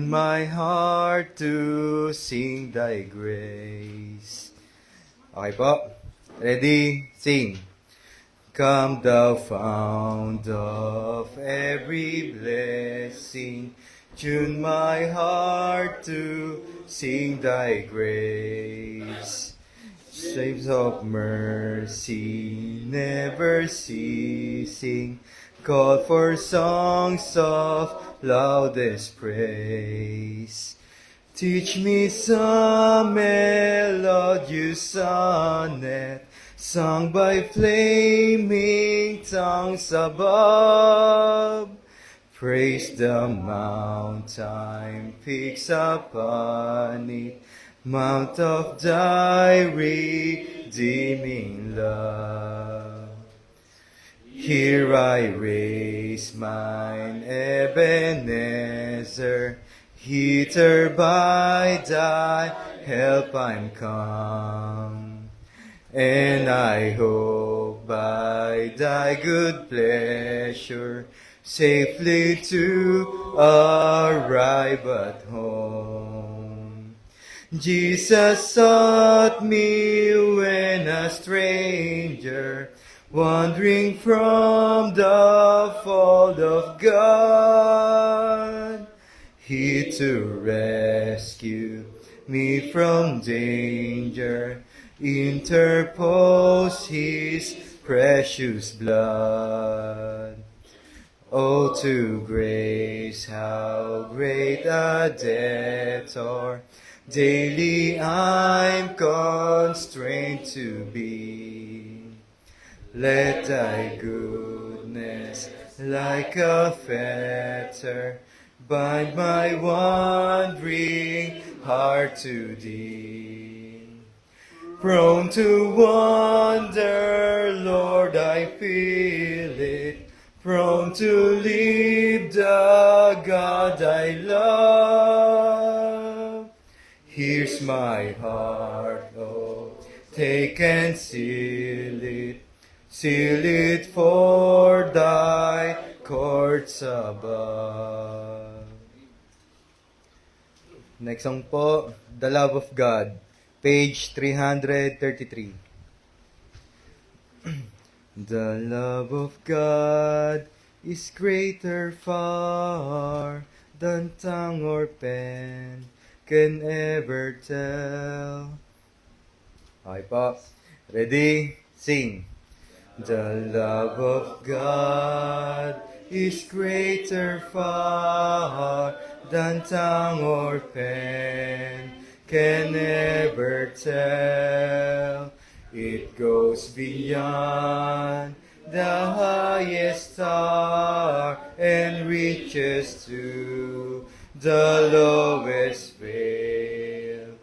My heart to sing thy grace. Okay po. Ready? Sing. Come thou fount of every blessing, tune my heart to sing thy grace. Streams of mercy never ceasing, call for songs of loudest praise. Teach me some melodious sonnet, sung by flaming tongues above. Praise the mountain peaks upon it, mount of thy redeeming love. Here I raise mine Ebenezer, hither by thy help I'm come, and I hope by thy good pleasure safely to arrive at home. Jesus sought me when a stranger, wandering from the fold of God. He to rescue me from danger interpose his precious blood. Oh, to grace, how great a debtor daily I'm constrained to be. Let thy goodness, like a fetter, bind my wandering heart to thee. Prone to wander, Lord, I feel it, prone to leave the God I love. Here's my heart, oh, take and seal it for thy courts above. Next song po, The Love of God, page 333. The love of God is greater far than tongue or pen can ever tell. Okay po. Ready? Sing. The love of God is greater far than tongue or pen can ever tell. It goes beyond the highest star and reaches to the lowest vale.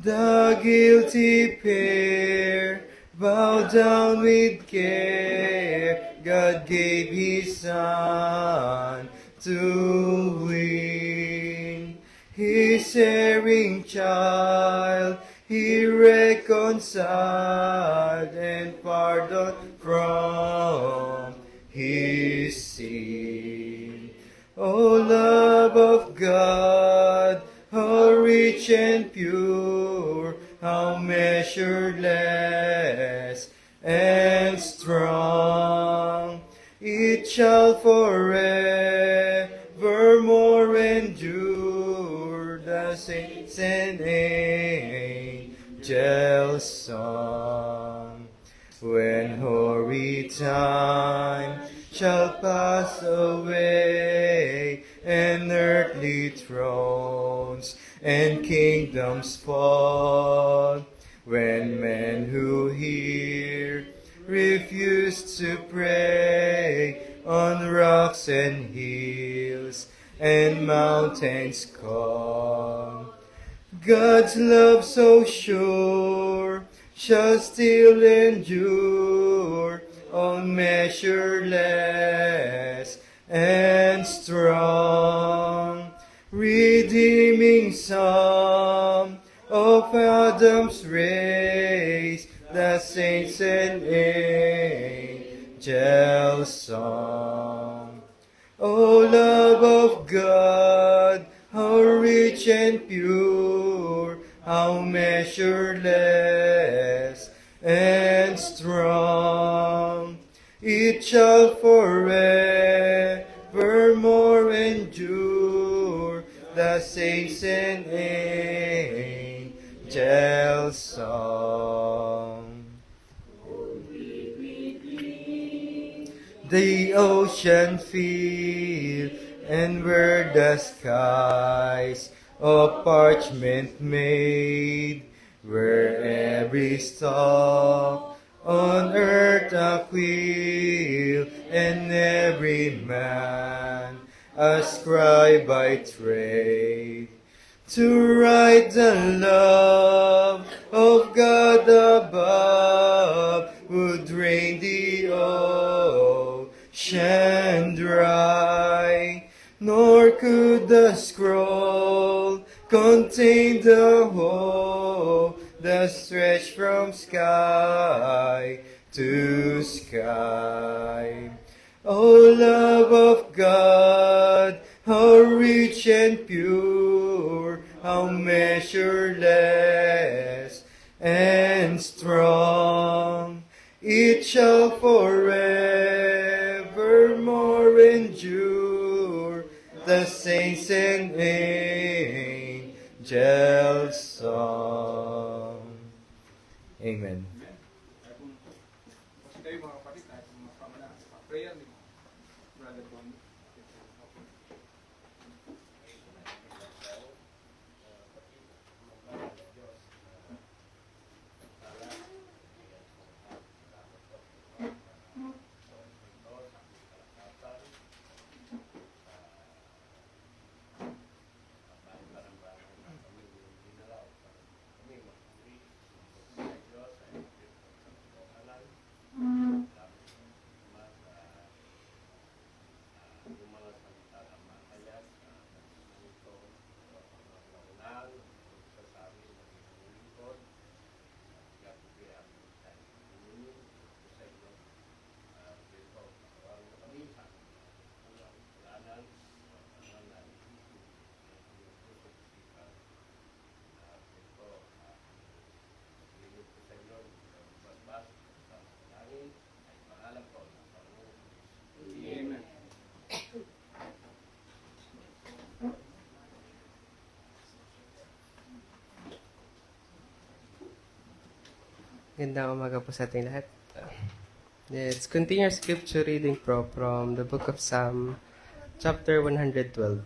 The guilty pair bow down with care. God gave His Son to win His erring child. He reconciled and pardoned from his sin. O love of God, how rich and pure, how measureless and strong, it shall forevermore endure. The saints and angels' song. When hoary time shall pass away, and earthly thrones and kingdoms fall, when men who hear refuse to pray on rocks and hills and mountains call, God's love so sure shall still endure, all measureless and strong, redeeming some of Adam's race, the saints and angels' song. O love of God, how how rich and pure, how measureless and strong. It shall forevermore endure, the saints and angels' song. The ocean feel, and were the skies of parchment made, where every stalk on earth a quill, and every man a scribe by trade, to write the love of God above, would drain the ocean dry, nor could the scroll contain the whole that stretched from sky to sky. O love of God, how rich and pure, how measureless and strong. It shall forevermore endure, the saints and angels' song. Amen. Kasi kayo mga kapatid, tayo mga pamana, prayer ni Brother Bonnie. Amen. Gandang umaga po sa ating lahat. Let's continue our scripture reading from the book of Psalm, chapter 112.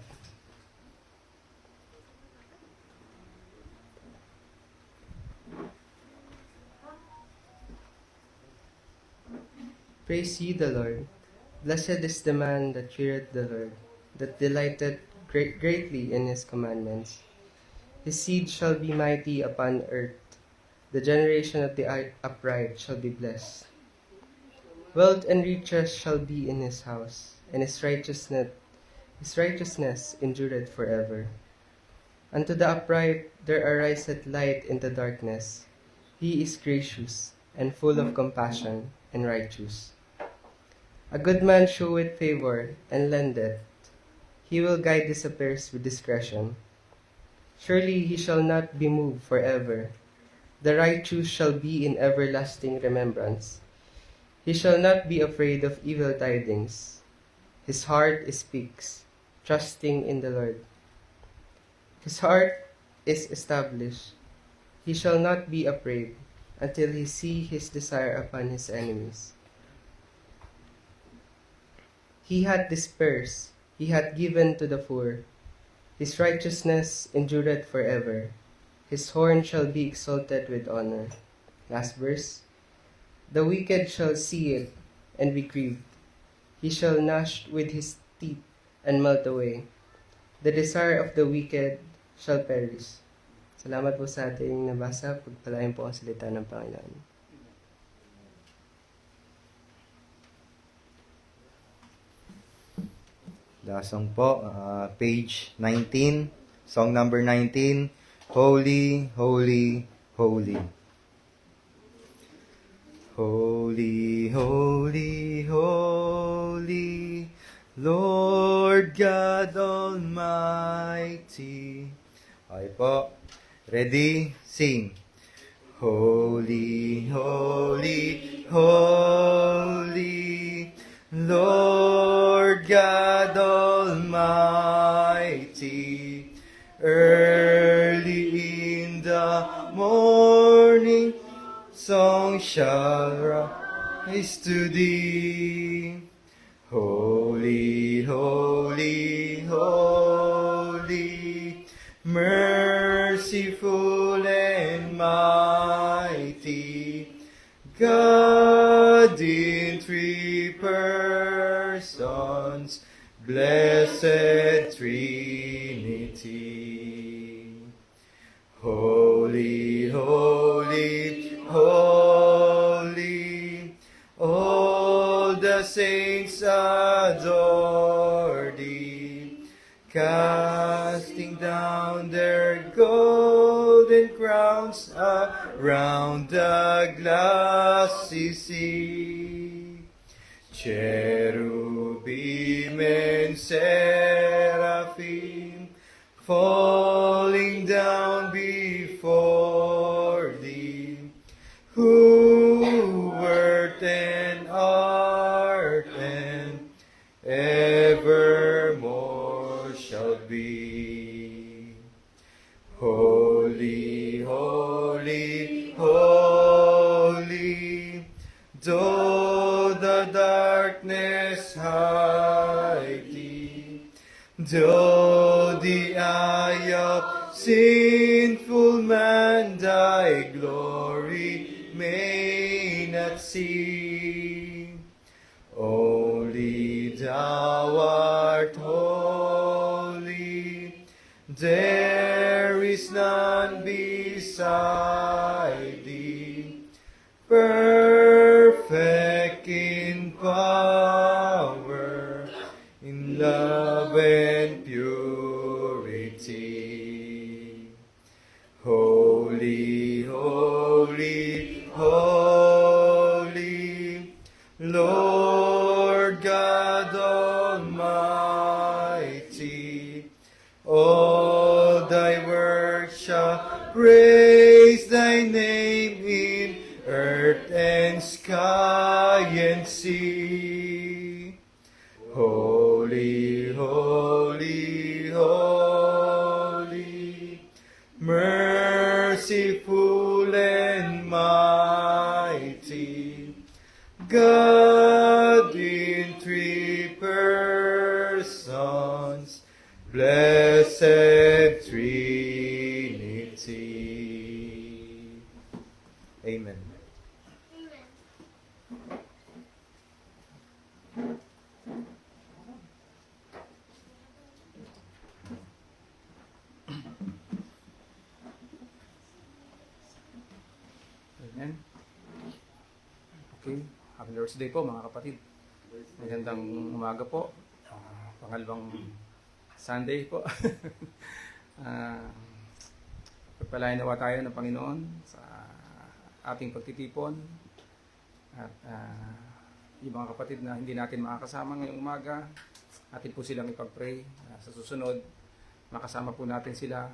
Praise ye the Lord. Blessed is the man that feareth the Lord, that delighteth greatly in his commandments. His seed shall be mighty upon earth. The generation of the upright shall be blessed. Wealth and riches shall be in his house, and his righteousness endureth forever. Unto the upright there ariseth light in the darkness. He is gracious, and full of compassion, and righteous. A good man showeth favor, and lendeth. He will guide his affairs with discretion. Surely he shall not be moved forever. The righteous shall be in everlasting remembrance. He shall not be afraid of evil tidings. His heart speaks, trusting in the Lord. His heart is established. He shall not be afraid until he see his desire upon his enemies. He hath dispersed, he hath given to the poor. His righteousness endureth forever. His horn shall be exalted with honor. Last verse. The wicked shall see it and be grieved. He shall gnash with his teeth and melt away. The desire of the wicked shall perish. Salamat po sa ating nabasa. Pagpalain po ang salita ng Panginoon. The song po, page 19, song number 19, Holy, Holy, Holy. Holy, holy, holy, Lord God Almighty. Okay po. Ready? Sing. Holy, holy, holy, Lord God Almighty. Early in the morning, song shall rise to thee. Holy, holy, holy, merciful and mighty, God in three persons, blessed Trinity. Holy, holy, holy, all the saints adore thee, casting down their golden crowns around the glassy sea. Cherubim and seraphim falling down before thee, who wert and art and evermore shall be. Holy, holy, holy, though the darkness hide thee, though the eye of sinful man thy glory may not see, only thou art holy, there is none beside thee, perfect in power, in love and purity. Holy, holy, holy, Lord God Almighty, all thy works shall praise thy name in earth and sky and sea. Holy, holy, holy, merciful and mighty, God in three persons, blessed Trinity. Amen. Amen. Okay. Happy Lord's Day po mga kapatid. Magandang umaga po. Pangalawang Sunday po. Pagpalain nawa tayo ng Panginoon sa ating pagtitipon. At yung mga kapatid na hindi natin makakasama ngayong umaga, atin po silang ipag-pray. Sa susunod, makasama po natin sila.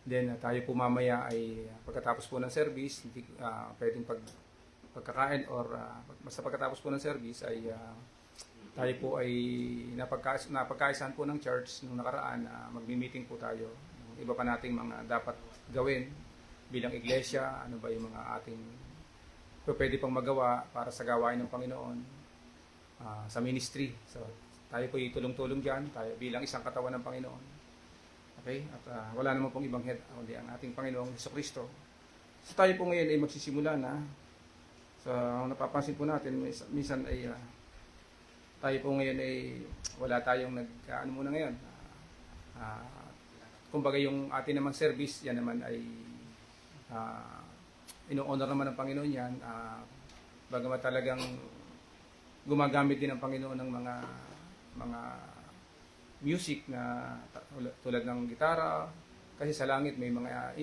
Then tayo po mamaya ay pagkatapos po ng service, hindi pwedeng pagkakain or basta pagkatapos po ng service ay tayo po ay napagkaisahan po ng church nung nakaraan na magmi-meeting po tayo. Iba pa nating mga dapat gawin bilang iglesia, ano ba yung mga ating pwede pang magawa para sa gawain ng Panginoon sa ministry. So tayo po itulong-tulong dyan, tayo bilang isang katawan ng Panginoon. Okay? At wala naman pong ibang head, kundi ang ating Panginoong Jesucristo. So tayo po ngayon ay magsisimula na. So napapansin po natin, minsan ay tayo po ngayon ay wala tayong ano muna ngayon. Kumbaga yung atin namang service, yan naman ay ino-honor naman ng Panginoon yan. Bagamat talagang gumagamit din ng Panginoon ng mga music na tulad ng gitara, kasi sa langit may mga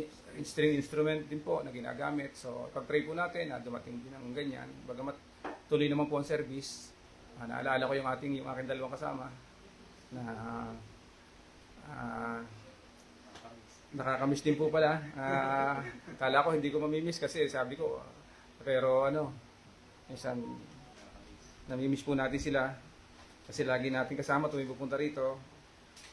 string instrument din po na ginagamit. So pag-pray po natin na dumating din ang ganyan, bagamat tuloy naman po ang service, Naalala ko yung aking dalawang kasama na nakakamiss din po pala. Kala ko hindi ko mamimiss kasi sabi ko, pero minsan namimiss po natin sila kasi lagi natin kasama tuwing pupunta rito.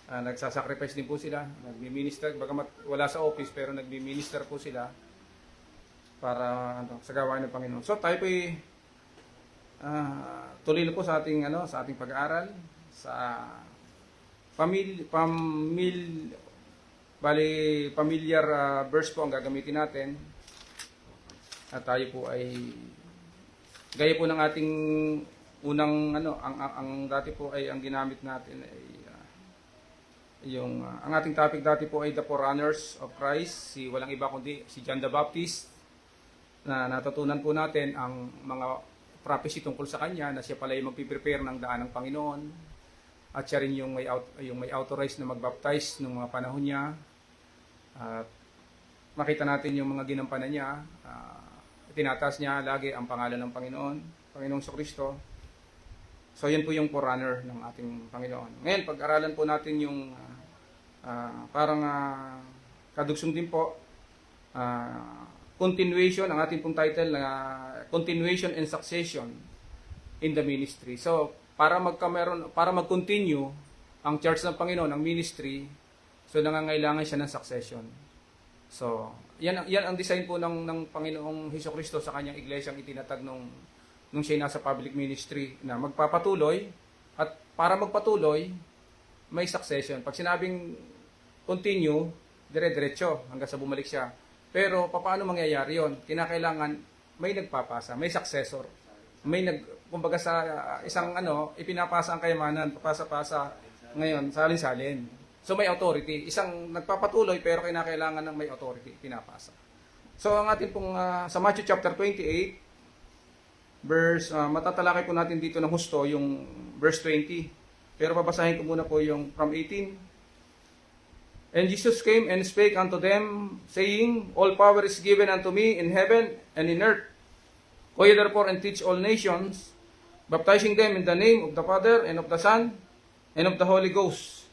Nagsasacrifice din po sila, nagmi-minister, bagamat wala sa office pero nagmi-minister po sila para sa gawain ng Panginoon. So tayo po tuloy na po sa ating pag-aaral sa familiar verse po ang gagamitin natin. At tayo po ay gaya po ng ating unang ang dati po ay ang ginamit natin ay ang ating topic dati po ay the forerunners of Christ, walang iba kundi si John the Baptist, na natutunan po natin ang mga prophecy tungkol sa kanya na siya pala yung magpiprepare ng daan ng Panginoon at siya rin yung may authorized na magbaptize ng mga panahon niya. At makita natin yung mga ginampanan niya, tinataas niya lagi ang pangalan ng Panginoong Kristo. So yan po yung forerunner ng ating Panginoon. Ngayon, pag-aralan po natin yung kadugsong din po, continuation, ang ating pong title na Continuation and Succession in the Ministry. So, para mag-continue ang church ng Panginoon, ang ministry, so nangangailangan siya ng succession. So, yan ang design po ng Panginoong Hesukristo sa kanyang iglesyang itinatag nung siya nasa public ministry na magpapatuloy, at para magpatuloy, may succession. Pag sinabing continue, dire-diretso hanggang sa bumalik siya. Pero paano mangyayari yon? Kinakailangan may nagpapasa, may successor. Kumbaga sa isang ipinapasa ang kayamanan, papasa-pasa ngayon, salin-salin. So may authority. Isang nagpapatuloy pero kinakailangan ng may authority, pinapasa. So ang ating pong sa Matthew chapter 28, matatalakay po natin dito ng husto yung verse 20. Pero babasahin ko muna po yung from 18. And Jesus came and spake unto them, saying, All power is given unto me in heaven and in earth. Go ye therefore and teach all nations, baptizing them in the name of the Father and of the Son and of the Holy Ghost,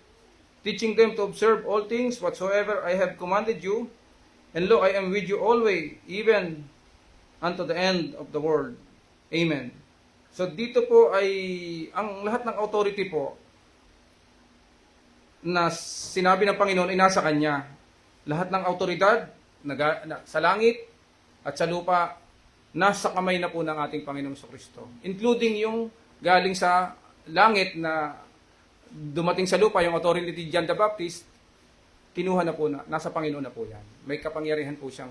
teaching them to observe all things whatsoever I have commanded you. And lo, I am with you always, even unto the end of the world. Amen. So dito po ay ang lahat ng authority po na sinabi ng Panginoon ay nasa Kanya. Lahat ng autoridad sa langit at sa lupa, nasa kamay na po ng ating Panginoong Kristo. Including yung galing sa langit na dumating sa lupa, yung authority ni John the Baptist, kinuha na po nasa Panginoon na po yan. May kapangyarihan po siyang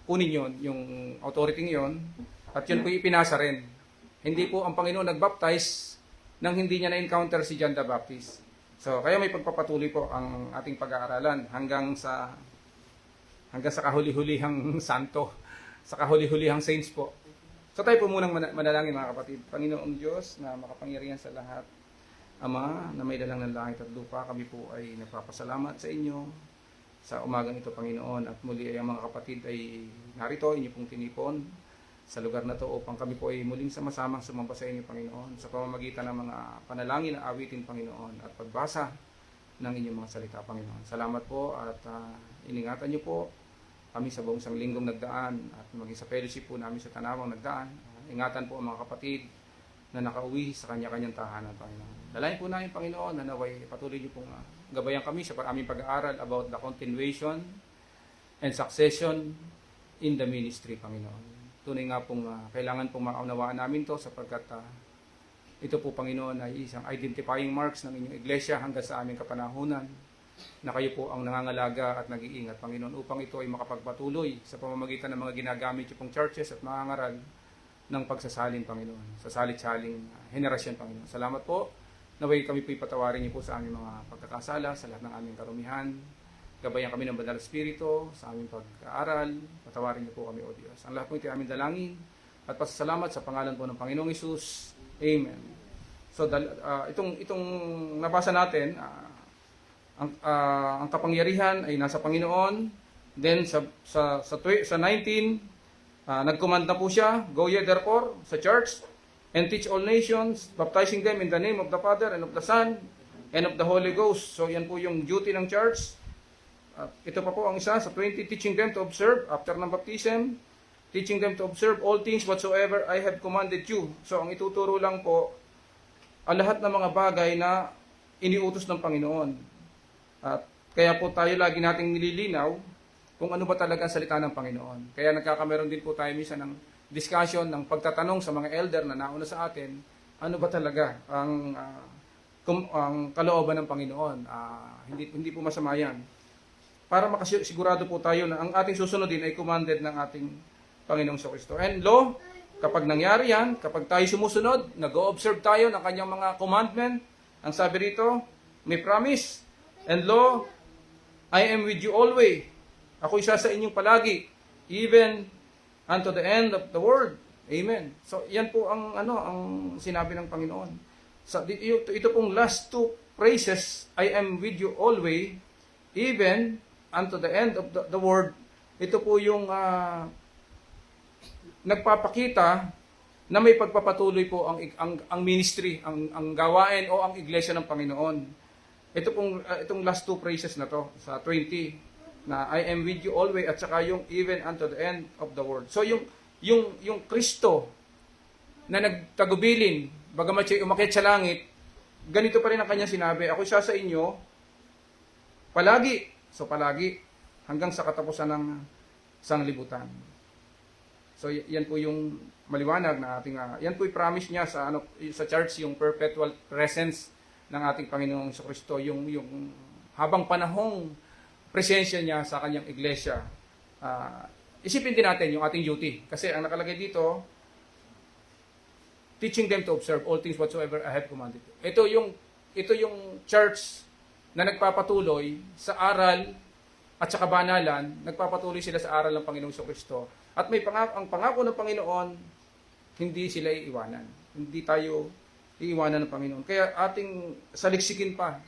kunin yon, yung authority yon, at yun po ipinasa rin. Hindi po ang Panginoon nagbaptize nang hindi niya na-encounter si John the Baptist. So, kaya may pagpapatuloy po ang ating pag-aaralan hanggang sa kahuli-hulihang santo, sa kahuli-hulihang saints po. So, tayo po munang manalangin mga kapatid. Panginoong Diyos na makapangyarihan sa lahat, Ama, na may dalang ng langit at lupa, kami po ay nagpapasalamat sa inyo sa umagang ito, Panginoon. At muli ay ang mga kapatid ay narito, inyo pong tinipon sa lugar na to upang kami po ay muling sama-samang sumamba sa inyo, Panginoon, sa pamamagitan ng mga panalangin na awitin, Panginoon, at pagbasa ng inyong mga salita, Panginoon. Salamat po at iningatan niyo po kami sa buong sanglinggang nagdaan at maging sa fellowship po namin sa Tanawang nagdaan. Ingatan po ang mga kapatid na nakauwi sa kanya-kanyang tahanan, Panginoon. Dalayan po namin, Panginoon, na naway patuloy niyo pong gabayan kami sa aming pag-aaral about the continuation and succession in the ministry, Panginoon. Tunay nga pong kailangan pong maunawaan namin to sapagkat ito po, Panginoon, ay isang identifying marks ng inyong iglesia hanggang sa aming kapanahunan na kayo po ang nangangalaga at nag-iingat, Panginoon, upang ito ay makapagpatuloy sa pamamagitan ng mga ginagamit niyo pong churches at mga ngaral ng pagsasalin, Panginoon, sa salit-saling henerasyon, Panginoon. Salamat po. Naway kami po ipatawarin niyo po sa aming mga pagkakasala, sa lahat ng aming karumihan. Gabayan kami ng Banal Espiritu sa aming pag-aaral. Patawarin niyo po kami, O Diyos. Ang lahat po ito ay aming dalangin at pasasalamat sa pangalan po ng Panginoong Hesus. Amen. So, itong nabasa natin, ang kapangyarihan ay nasa Panginoon. Then, sa 19, nag-command na po siya, Go ye therefore, sa church, and teach all nations, baptizing them in the name of the Father and of the Son and of the Holy Ghost. So yan po yung duty ng church. Ito pa po ang isa sa 20, teaching them to observe after ng baptism, teaching them to observe all things whatsoever I have commanded you. So ang ituturo lang po ang lahat ng mga bagay na iniutos ng Panginoon. At kaya po tayo lagi nating nililinaw kung ano ba talaga ang salita ng Panginoon. Kaya nagkakameron din po tayo minsan ng discussion, ng pagtatanong sa mga elder na nauna sa atin, ano ba talaga ang kalooban ng Panginoon. Hindi po masama yan. Para makasigurado po tayo na ang ating susunodin ay commanded ng ating Panginoong Kristo. And law, kapag nangyari yan, kapag tayo sumusunod, nag-o-observe tayo ng kanyang mga commandment, ang sabi rito, may promise, and law, I am with you always. Ako isa sa inyong palagi, even unto the end of the world. Amen. So, yan po ang sinabi ng Panginoon. So, ito pong last two phrases, I am with you always, even unto the end of the world. Ito po yung nagpapakita na may pagpapatuloy po ang ministry, ang gawain o ang iglesia ng Panginoon. Ito pong itong last two phrases na to sa 20 na I am with you always at saka yung even unto the end of the world. So yung Kristo na nagtagubilin, bagamat siya umakyat sa langit, ganito pa rin ang kanya sinabi, ako siya sa inyo palagi. So palagi hanggang sa katapusan ng sanglibutan. So yan po yung maliwanag na ating yan po yung promise niya sa church, yung perpetual presence ng ating Panginoong Kristo, yung habang panahong presensya niya sa kanyang iglesia. Isipin din natin yung ating duty kasi ang nakalagay dito, teaching them to observe all things whatsoever I have commanded. Ito yung church na nagpapatuloy sa aral at sa kabanalan, nagpapatuloy sila sa aral ng Panginoong Kristo. At ang pangako ng Panginoon, hindi sila iiwanan. Hindi tayo iiwanan ng Panginoon. Kaya ating saliksikin pa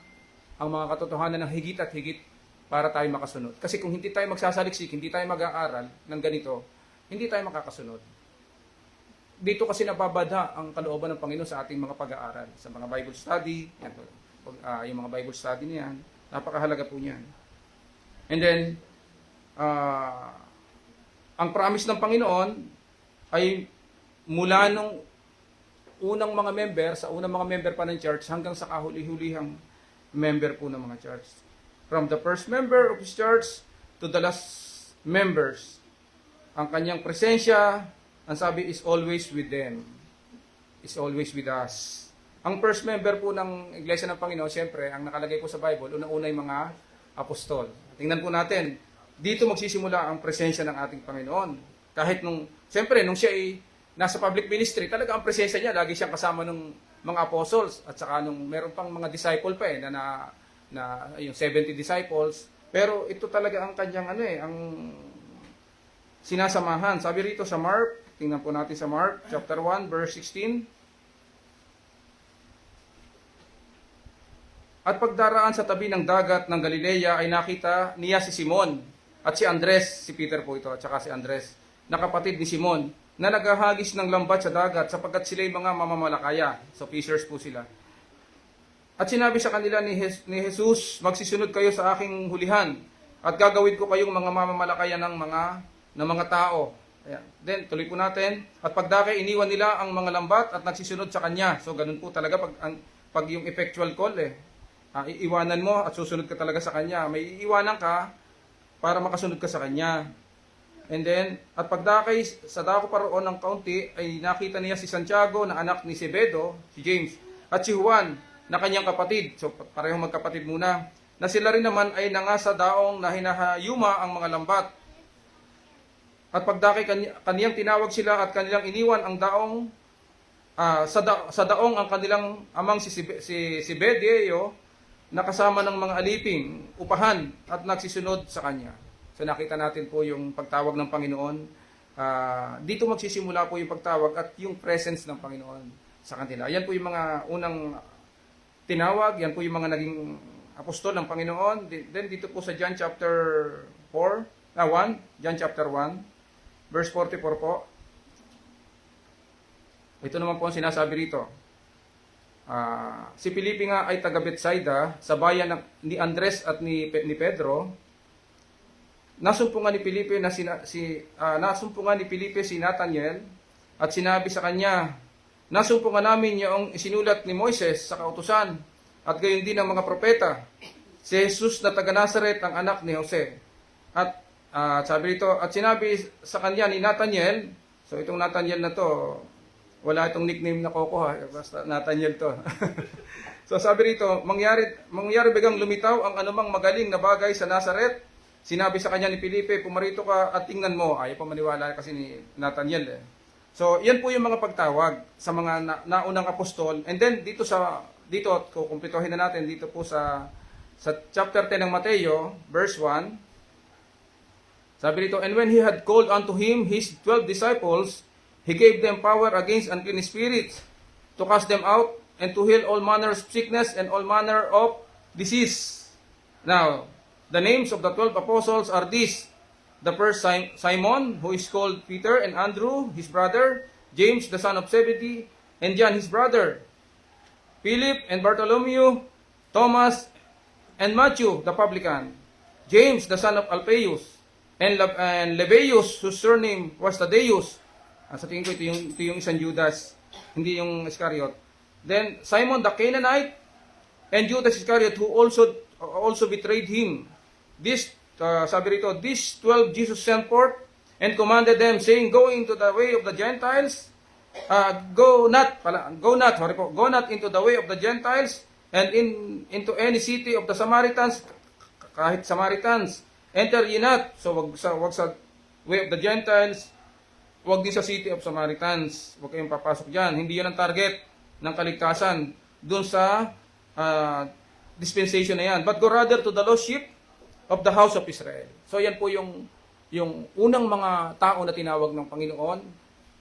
ang mga katotohanan ng higit at higit para tayo makasunod. Kasi kung hindi tayo magsasaliksik, hindi tayo mag-aaral ng ganito, hindi tayo makakasunod. Dito kasi nababada ang kalooban ng Panginoon sa ating mga pag-aaral. Sa mga Bible study, yan, yung mga Bible study niyan, napakahalaga po niyan. And then, ang promise ng Panginoon ay mula nung unang mga member, sa unang mga member pa ng church, hanggang sa kahuli-hulihang member po ng mga church. From the first member of his church to the last members, ang kanyang presensya, ang sabi, is always with them. Is always with us. Ang first member po ng Iglesia ng Panginoon, siyempre, ang nakalagay po sa Bible, unang-una yung mga apostol. Tingnan po natin, dito magsisimula ang presensya ng ating Panginoon. Kahit siyempre, nung siya ay nasa public ministry, talaga ang presensya niya, lagi siyang kasama ng mga apostles, at saka meron pang mga disciple pa na yung 70 disciples. Pero ito talaga ang kanyang ang sinasamahan. Sabi rito sa Mark, tingnan po natin sa Mark chapter 1 verse 16. At pagdaraan sa tabi ng dagat ng Galilea ay nakita niya si Simon at si Andres, si Peter po ito, at saka si Andres, na kapatid ni Simon, na naghahagis ng lambat sa dagat sapagkat sila'y mga mamamalakaya. So fishers po sila. At sinabi sa kanila ni Jesus, magsisunod kayo sa aking hulihan at gagawin ko kayong mga mamamalakaya ng mga tao. Ayan. Then, tuloy po natin. At pagdakay, iniwan nila ang mga lambat at nagsisunod sa kanya. So, ganun po talaga pag yung effectual call iiwanan mo at susunod ka talaga sa kanya. May iiwanan ka para makasunod ka sa kanya. And then, at pagdakay, sa dako pa roon ng kaunti, ay nakita niya si Santiago na anak ni Zebedo, si James, at si Juan, na kanyang kapatid. So, parehong magkapatid muna. Na sila rin naman ay nangasa daong na hinahayuma ang mga lambat. At pagdakay, kaniyang tinawag sila at kanilang iniwan ang daong, sa daong ang kanilang amang si Zebedeo, nakasama ng mga aliping, upahan, at nagsisunod sa kanya. So nakita natin po yung pagtawag ng Panginoon. Dito magsisimula po yung pagtawag at yung presence ng Panginoon sa kanila. Yan po yung mga unang tinawag, yan po yung mga naging apostol ng Panginoon. Then dito po sa John chapter 1, John chapter 1, verse 44 po. Ito naman po ang sinasabi rito. Si Felipe nga ay taga Bethsaida sa bayan ni Andres at ni Pedro. Nasumpungan ni Felipe si Nathanael at sinabi sa kanya, nasumpungan namin yung isinulat ni Moises sa kautusan at gayon din ang mga propeta, si Jesus na taga Nazaret ang anak ni Jose. At sabi rito, at sinabi sa kanya ni Nathanael, so itong Nathanael na to, wala itong nickname na Coco ha, basta Nathanael to. So sabi rito, mangyari bigang lumitaw ang anumang magaling na bagay sa Nazaret. Sinabi sa kanya ni Felipe, pumarito ka at tingnan mo. Ayaw pa maniwala kasi ni Nathanael eh. So yan po yung mga pagtawag sa mga naunang apostol. And then dito kukumplitohin na natin dito po sa chapter 10 ng Mateo, verse 1. Sabi dito, and when he had called unto him his 12 disciples, he gave them power against unclean spirits, to cast them out, and to heal all manner of sickness and all manner of disease. Now, the names of the 12 apostles are these. The first Simon, who is called Peter, and Andrew, his brother, James, the son of Zebedee, and John, his brother, Philip and Bartholomew, Thomas, and Matthew, the publican, James, the son of Alphaeus, and Lebbaeus, whose surname was Thaddeus. Sa tingin ko, ito yung isang Judas, hindi yung Iscariot. Then, Simon the Canaanite, and Judas Iscariot, who also betrayed him. Sabi rito, these 12 Jesus sent forth, and commanded them, saying, go into the way of the Gentiles, go not into the way of the Gentiles, and into any city of the Samaritans, kahit Samaritans, enter ye not. So, wag sa way of the Gentiles, wag din sa city of Samaritans. Wag kayong papasok dyan. Hindi yan ang target ng kaligtasan dun sa dispensation na yan. But go rather to the lost sheep of the house of Israel. So yan po yung unang mga tao na tinawag ng Panginoon.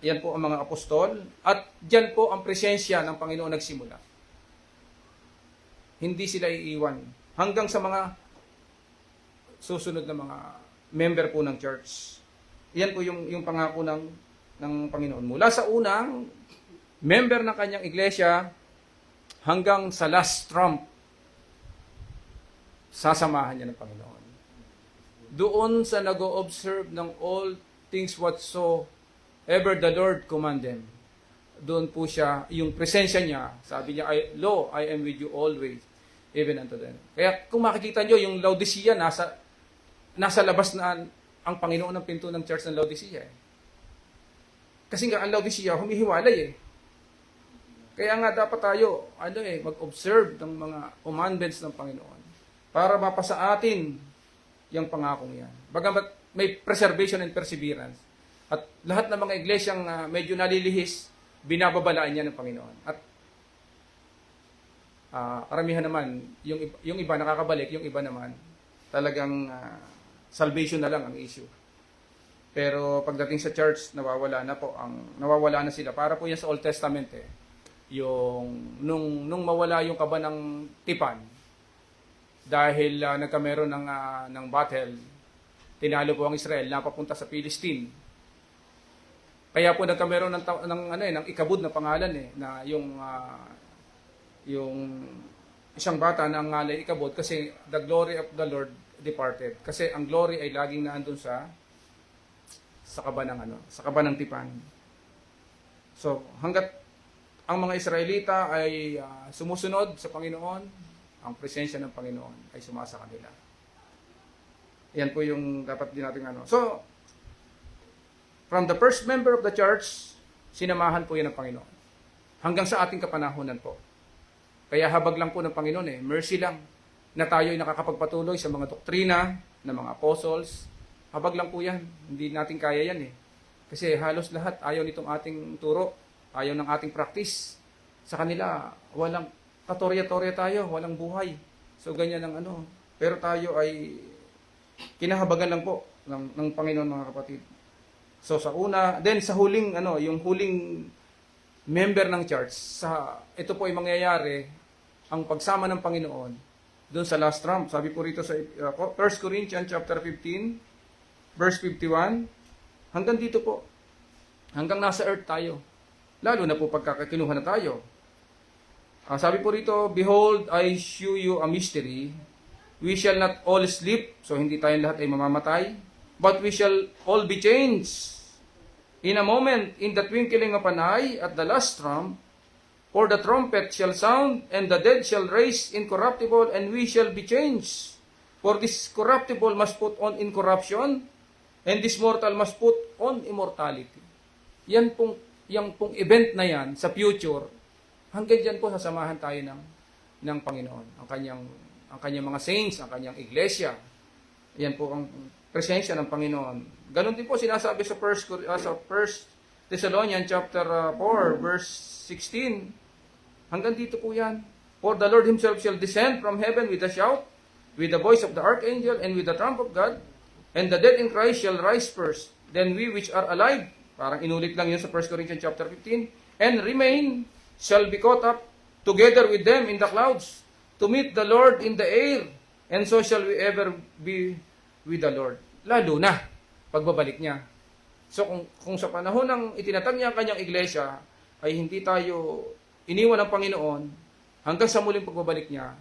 Yan po ang mga apostol. At dyan po ang presensya ng Panginoon nagsimula. Hindi sila iiwan. Hanggang sa mga susunod na mga member po ng church. Yan po yung pangako ng Panginoon. Mula sa unang member ng kanyang iglesia hanggang sa last trump, sasamahan niya ng Panginoon. Doon sa nag-o-observe ng all things whatsoever the Lord command them. Doon po siya, yung presensya niya, sabi niya, Lo, I am with you always, even unto them. Kaya kung makikita nyo, yung Laodicea, nasa labas na ang Panginoon ng pinto ng church ng Laodicea. Kasi nga, ang Laodicea, humihiwalay eh. Kaya nga dapat tayo, mag-observe ng mga commandments ng Panginoon para mapasa atin yung pangakong yan. Bagamat may preservation and perseverance. At lahat ng mga iglesyang medyo nalilihis, binababalaan niya ng Panginoon. At karamihan naman, yung iba nakakabalik, yung iba naman, talagang salvation na lang ang issue. Pero pagdating sa church, nawawala na sila. Para po yan sa Old Testament eh. Yung nung mawala yung kaba ng tipan dahil nagkameron ng battle, tinalo po ang Israel, napapunta sa Palestine. Kaya po nagkameron ng ikabud na pangalan eh, na yung isang bata na ang ngalay ikabud kasi the glory of the Lord departed. Kasi ang glory ay laging naandun sa kaba ng tipan. So, hanggat ang mga Israelita ay sumusunod sa Panginoon, ang presensya ng Panginoon ay sumasa kanila. Yan po yung dapat din natin So, from the first member of the church, sinamahan po yan ng Panginoon. Hanggang sa ating kapanahunan po. Kaya habag lang po ng Panginoon mercy lang na tayo ay nakakapagpatuloy sa mga doktrina ng mga apostles. Habag lang po yan. Hindi natin kaya yan Kasi halos lahat ayaw nitong ating turo. Ayaw ng ating practice. Sa kanila, walang katorya-torya tayo, walang buhay. So, ganyan ang Pero tayo ay kinahabagan lang po ng Panginoon, mga kapatid. So, sa una, then sa huling, yung huling member ng church, ito po ay mangyayari, ang pagsama ng Panginoon, doon sa last trump. Sabi po rito sa 1 Corinthians chapter 15, verse 51, hanggang dito po, hanggang nasa earth tayo. Lalo na po pagkakakinuha na tayo. Sabi po rito, behold, I shew you a mystery. We shall not all sleep, so hindi tayong lahat ay mamamatay, but we shall all be changed. In a moment, in the twinkling of an eye, at the last trump, for the trumpet shall sound, and the dead shall rise incorruptible, and we shall be changed. For this corruptible must put on incorruption, and this mortal must put on immortality. Yan pong event na yan sa future, hanggang dyan po sasamahan tayo ng Panginoon. Ang kanyang mga saints, ang kanyang iglesia. Yan po ang presensya ng Panginoon. Ganon din po sinasabi sa 1 Thessalonians chapter 4 verse 16. Hanggang dito po yan. For the Lord himself shall descend from heaven with a shout, with the voice of the archangel, and with the trump of God, and the dead in Christ shall rise first. Then we which are alive, parang inulit lang yun sa 1 Corinthians chapter 15, and remain shall be caught up together with them in the clouds to meet the Lord in the air, and so shall we ever be with the Lord. Lalo na pagbabalik niya. So kung sa panahon ng itinatag niya ang kanyang iglesia ay hindi tayo iniwan ng Panginoon, hanggang sa muling pagbabalik niya,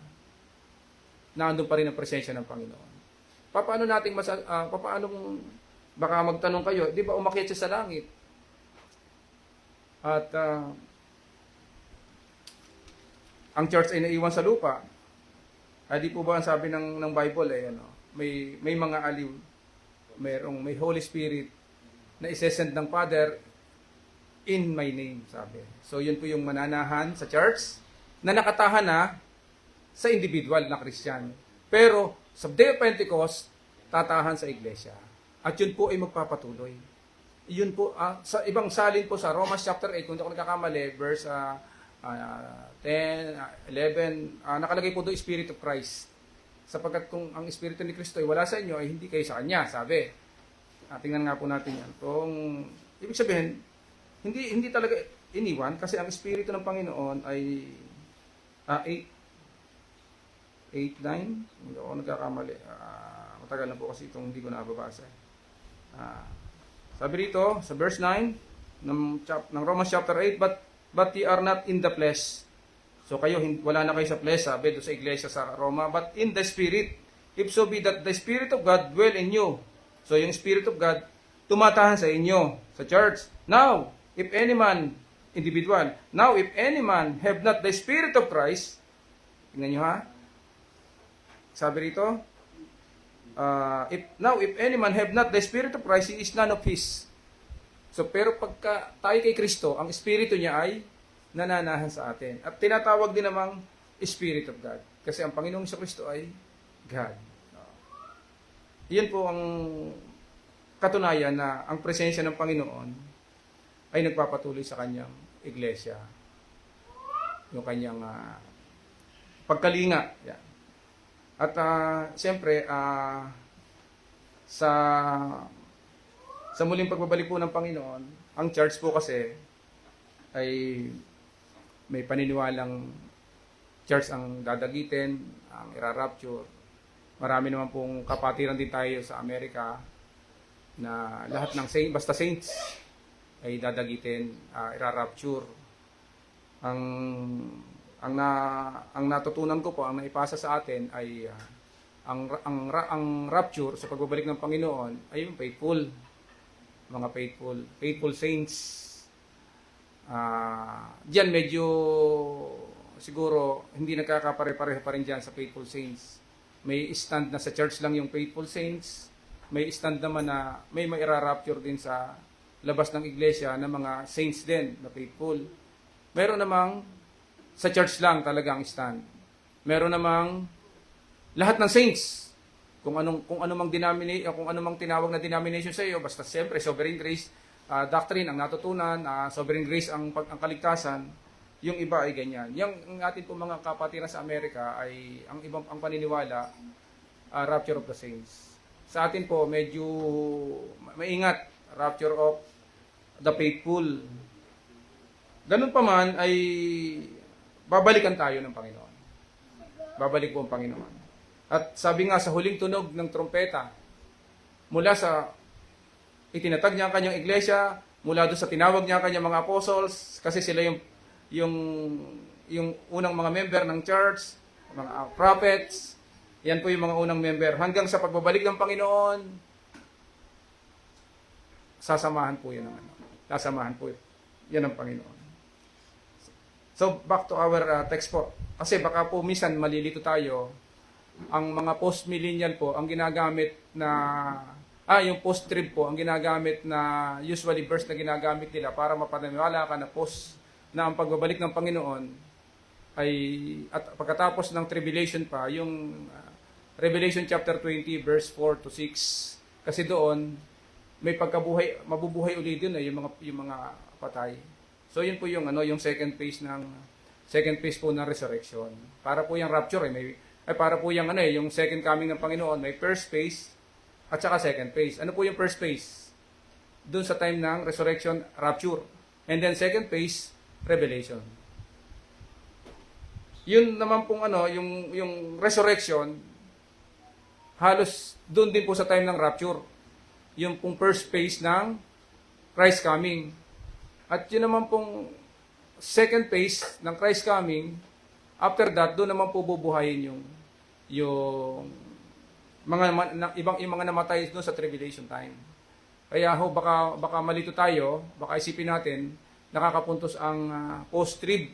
naandun pa rin ang presensya ng Panginoon. Paano baka magtanong kayo, di ba umakyat siya sa langit? At ang church ay naiwan sa lupa. Di po ba ang sabi ng Bible may mga aliw, may Holy Spirit na isesend ng Father in my name, sabi. So yun po yung mananahan sa church na nakatahan na sa individual na Christian. Pero sa Day of Pentecost, tatahan sa iglesia. At yun po ay magpapatuloy. Yun po, sa ibang salin po sa Romans chapter 8, kung hindi ako nagkakamali, verse 10, 11, nakalagay po doon Spirit of Christ. Sapagkat kung ang Espiritu ni Kristo ay wala sa inyo, ay hindi kayo sa Kanya, sabi. Tingnan nga po natin yan. Kung, ibig sabihin, hindi talaga iniwan kasi ang Espiritu ng Panginoon ay 8, 9, hindi ako nagkakamali. Matagal na po kasi itong hindi ko nababasa. Sabi rito, sa verse 9 ng Romans chapter 8, but ye are not in the flesh. So kayo, wala na kayo sa flesh, sabi doon sa iglesia sa Roma, but in the Spirit, if so be that the Spirit of God dwell in you. So yung Spirit of God, tumatahan sa inyo, sa church. Now, if any man, individual, now if any man have not the Spirit of Christ, tingnan nyo ha, sabi rito, if any man have not the Spirit of Christ, he is none of his. So, pero pagka tayo kay Kristo, ang Espiritu niya ay nananahan sa atin. At tinatawag din namang Spirit of God. Kasi ang Panginoong Kristo ay God. Iyan po ang katunayan na ang presensya ng Panginoon ay nagpapatuloy sa kanyang iglesia. Yung kanyang pagkalinga. Yan. At siyempre, sa muling pagbabalik po ng Panginoon, ang church po kasi ay may paniniwalang church ang dadagitin, ang irarapture. Marami naman pong kapatiran din tayo sa Amerika na lahat ng basta saints ay dadagitin, irarapture. Ang natutunan ko po, ang naipasa sa atin ay ang rapture sa pagbabalik ng Panginoon ay yung faithful, mga faithful saints. Diyan medyo siguro hindi nagkakapare-pareho pa rin diyan sa faithful saints. May stand na sa church lang yung faithful saints. May stand naman na may mairarapture din sa labas ng iglesia na mga saints din na faithful. Meron namang sa church lang talaga ang stand. Meron namang lahat ng saints. Kung ano mang tinawag na denomination sa iyo, basta siyempre sovereign grace doctrine ang natutunan, sovereign grace ang kaligtasan, yung iba ay ganyan. Yung atin po mga kapatiran sa Amerika ay ang paniniwala, rapture of the saints. Sa atin po medyo maingat, rapture of the faithful. Ganun pa man ay babalikan tayo ng Panginoon. Babalik po ang Panginoon. At sabi nga sa huling tunog ng trompeta, mula sa itinatag niya ang kanyang iglesia, mula doon sa tinawag niya kanya mga apostles, kasi sila yung, yung unang mga member ng church, mga prophets, yan po yung mga unang member. Hanggang sa pagbabalik ng Panginoon, sasamahan po yan ng ano. Sasamahan po yan ng Panginoon. So, back to our text po. Kasi baka po minsan malilito tayo. Ang mga post-millennial po, ang ginagamit na, yung post-trib po, ang ginagamit na, usually verse na ginagamit nila para mapananiwala ka na na ang pagbabalik ng Panginoon ay, at pagkatapos ng tribulation pa, yung Revelation chapter 20, verse 4 to 6. Kasi doon, may pagkabuhay, mabubuhay ulit yun yung mga patay. So yun po yung yung second phase po ng resurrection. Para po yung rapture para po yung yung second coming ng Panginoon, may first phase at saka second phase. Ano po yung first phase? Doon sa time ng resurrection, rapture. And then second phase, revelation. Yun naman pong yung resurrection, halos doon din po sa time ng rapture. Yung pong first phase ng Christ coming. At yun naman pong second phase ng Christ coming, after that, doon naman po bubuhayin yung mga namatay doon sa tribulation time. Kaya baka malito tayo, baka isipin natin, nakakapuntos ang post-trib.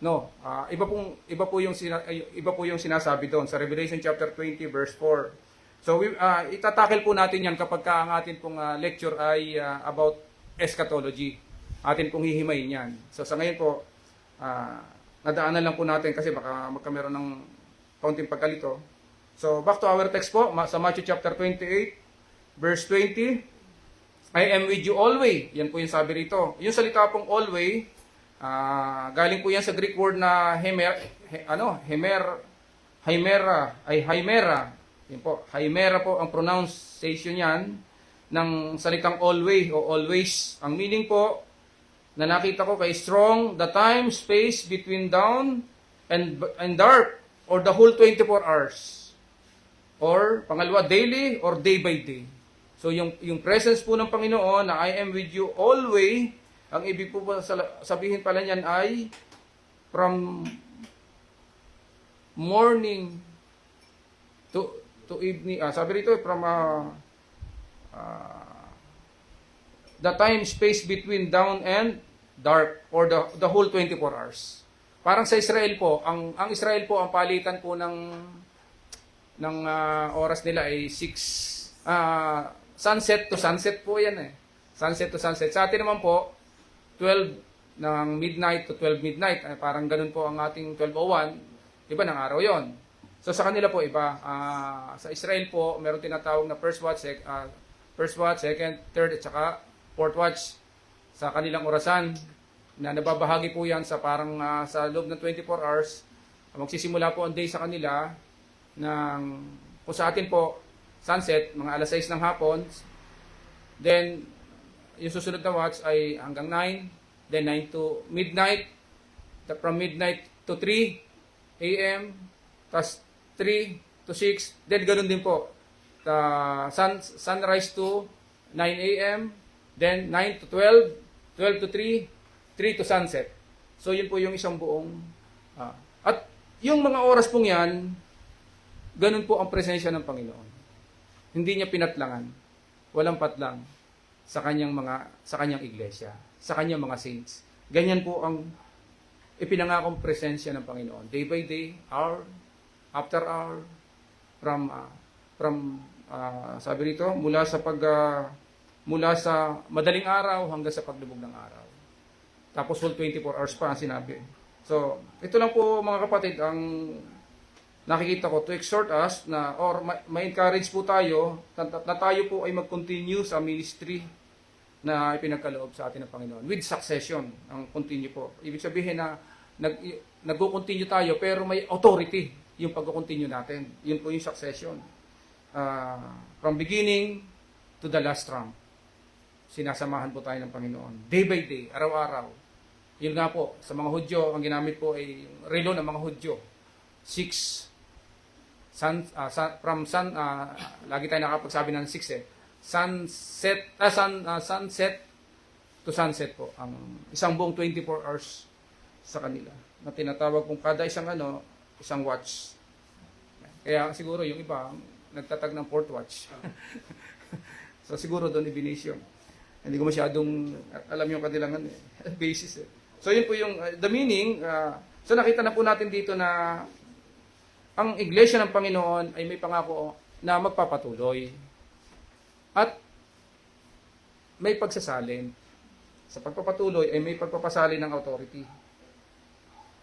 No, iba po yung sinasabi doon sa Revelation chapter 20 verse 4. So itatakil po natin yan kapag ang atin pong lecture ay about eschatology. Atin pong hihimayin yan. So sa ngayon po, nadaanan lang po natin kasi baka magkameron ng kaunting pagkalito. So back to our text po, sa Matthew chapter 28, verse 20, I am with you always. Yan po yung sabi rito. Yung salita pong always, galing po yan sa Greek word na hymera. Yan po, hymera po ang pronunciation yan ng salitang always o always. Ang meaning po na nakita ko kay strong, the time, space between dawn and dark, or the whole 24 hours. Or, pangalawa, daily or day by day. So, yung presence po ng Panginoon na I am with you always, ang ibig po sabihin pala niyan ay from morning to evening. Sabi rito, from the time space between dawn and dark, or the whole 24 hours. Parang sa Israel po, ang Israel po, ang palitan po ng oras nila ay 6 sunset to sunset po yan eh. Sunset to sunset. Sa atin naman po, 12 ng midnight to 12 midnight. Parang ganun po ang ating 12:01. Iba ng araw yon. So sa kanila po iba. Sa Israel po, meron tinatawag na first watch, second, third, at saka fourth watch. Sa kanilang orasan, na nababahagi po yan sa parang sa loob ng 24 hours. Magsisimula po ang day sa kanila kung sa atin po, sunset, mga alas 6 ng hapon. Then, yung susunod na watch ay hanggang 9. Then 9 to midnight. From midnight to 3 a.m. Tapos 3 to 6. Then ganun din po. Sunrise to 9 a.m. Then 9 to 12. 12 to 3. 3 to sunset. So yun po yung isang buong. At yung mga oras pong yan, ganun po ang presensya ng Panginoon. Hindi niya pinatlangan. Walang patlang sa kanyang iglesia, sa kanyang mga saints. Ganyan po ang ipinangakong presensya ng Panginoon. Day by day, hour after hour, from sabi rito, mula sa madaling araw hanggang sa paglubog ng araw. Tapos whole 24 hours pa ang sinabi. So, ito lang po mga kapatid ang nakikita ko to exhort us or ma-encourage po tayo na tayo po ay mag-continue sa ministry na ipinagkaloob sa atin ng Panginoon. With succession, ang continue po. Ibig sabihin na nag-continue tayo pero may authority yung pag-continue natin. Yun po yung succession. From beginning to the last trump. Sinasamahan po tayo ng Panginoon. Day by day, araw-araw. Yun nga po, sa mga Hudyo, ang ginamit po ay relo ng mga Hudyo. 6 lagi tayo nakapagsabi ng 6 sunset to sunset po, ang isang buong 24 hours sa kanila. Na tinatawag kung kada isang watch. Kaya siguro yung iba, nagtatag ng fourth watch. So siguro doon i-base yun. Hindi ko masyadong alam yung kanilang basis. So yun po yung the meaning. So nakita na po natin dito na ang Iglesia ng Panginoon ay may pangako na magpapatuloy. At may pagsasalin. Sa pagpapatuloy ay may pagpapasalin ng authority.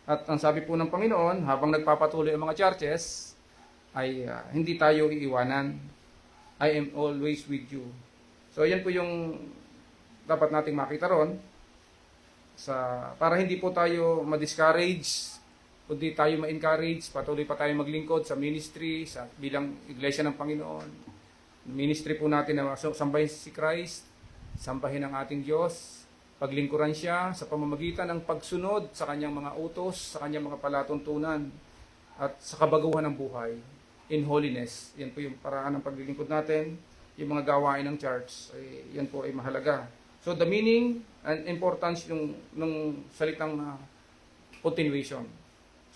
At ang sabi po ng Panginoon, habang nagpapatuloy ang mga churches, ay hindi tayo iiwanan. I am always with you. So yan po yung dapat nating makita ron para hindi po tayo ma-discourage, kundi tayo ma-encourage, patuloy pa tayo maglingkod sa ministry, bilang Iglesia ng Panginoon. Ministry po natin na sambahin si Christ, sambahin ang ating Diyos, paglingkuran siya sa pamamagitan ng pagsunod sa kanyang mga utos, sa kanyang mga palatuntunan, at sa kabaguhan ng buhay in holiness. Yan po yung paraan ng paglilingkod natin, yung mga gawain ng church, yan po ay mahalaga. So the meaning and importance ng salitang continuation.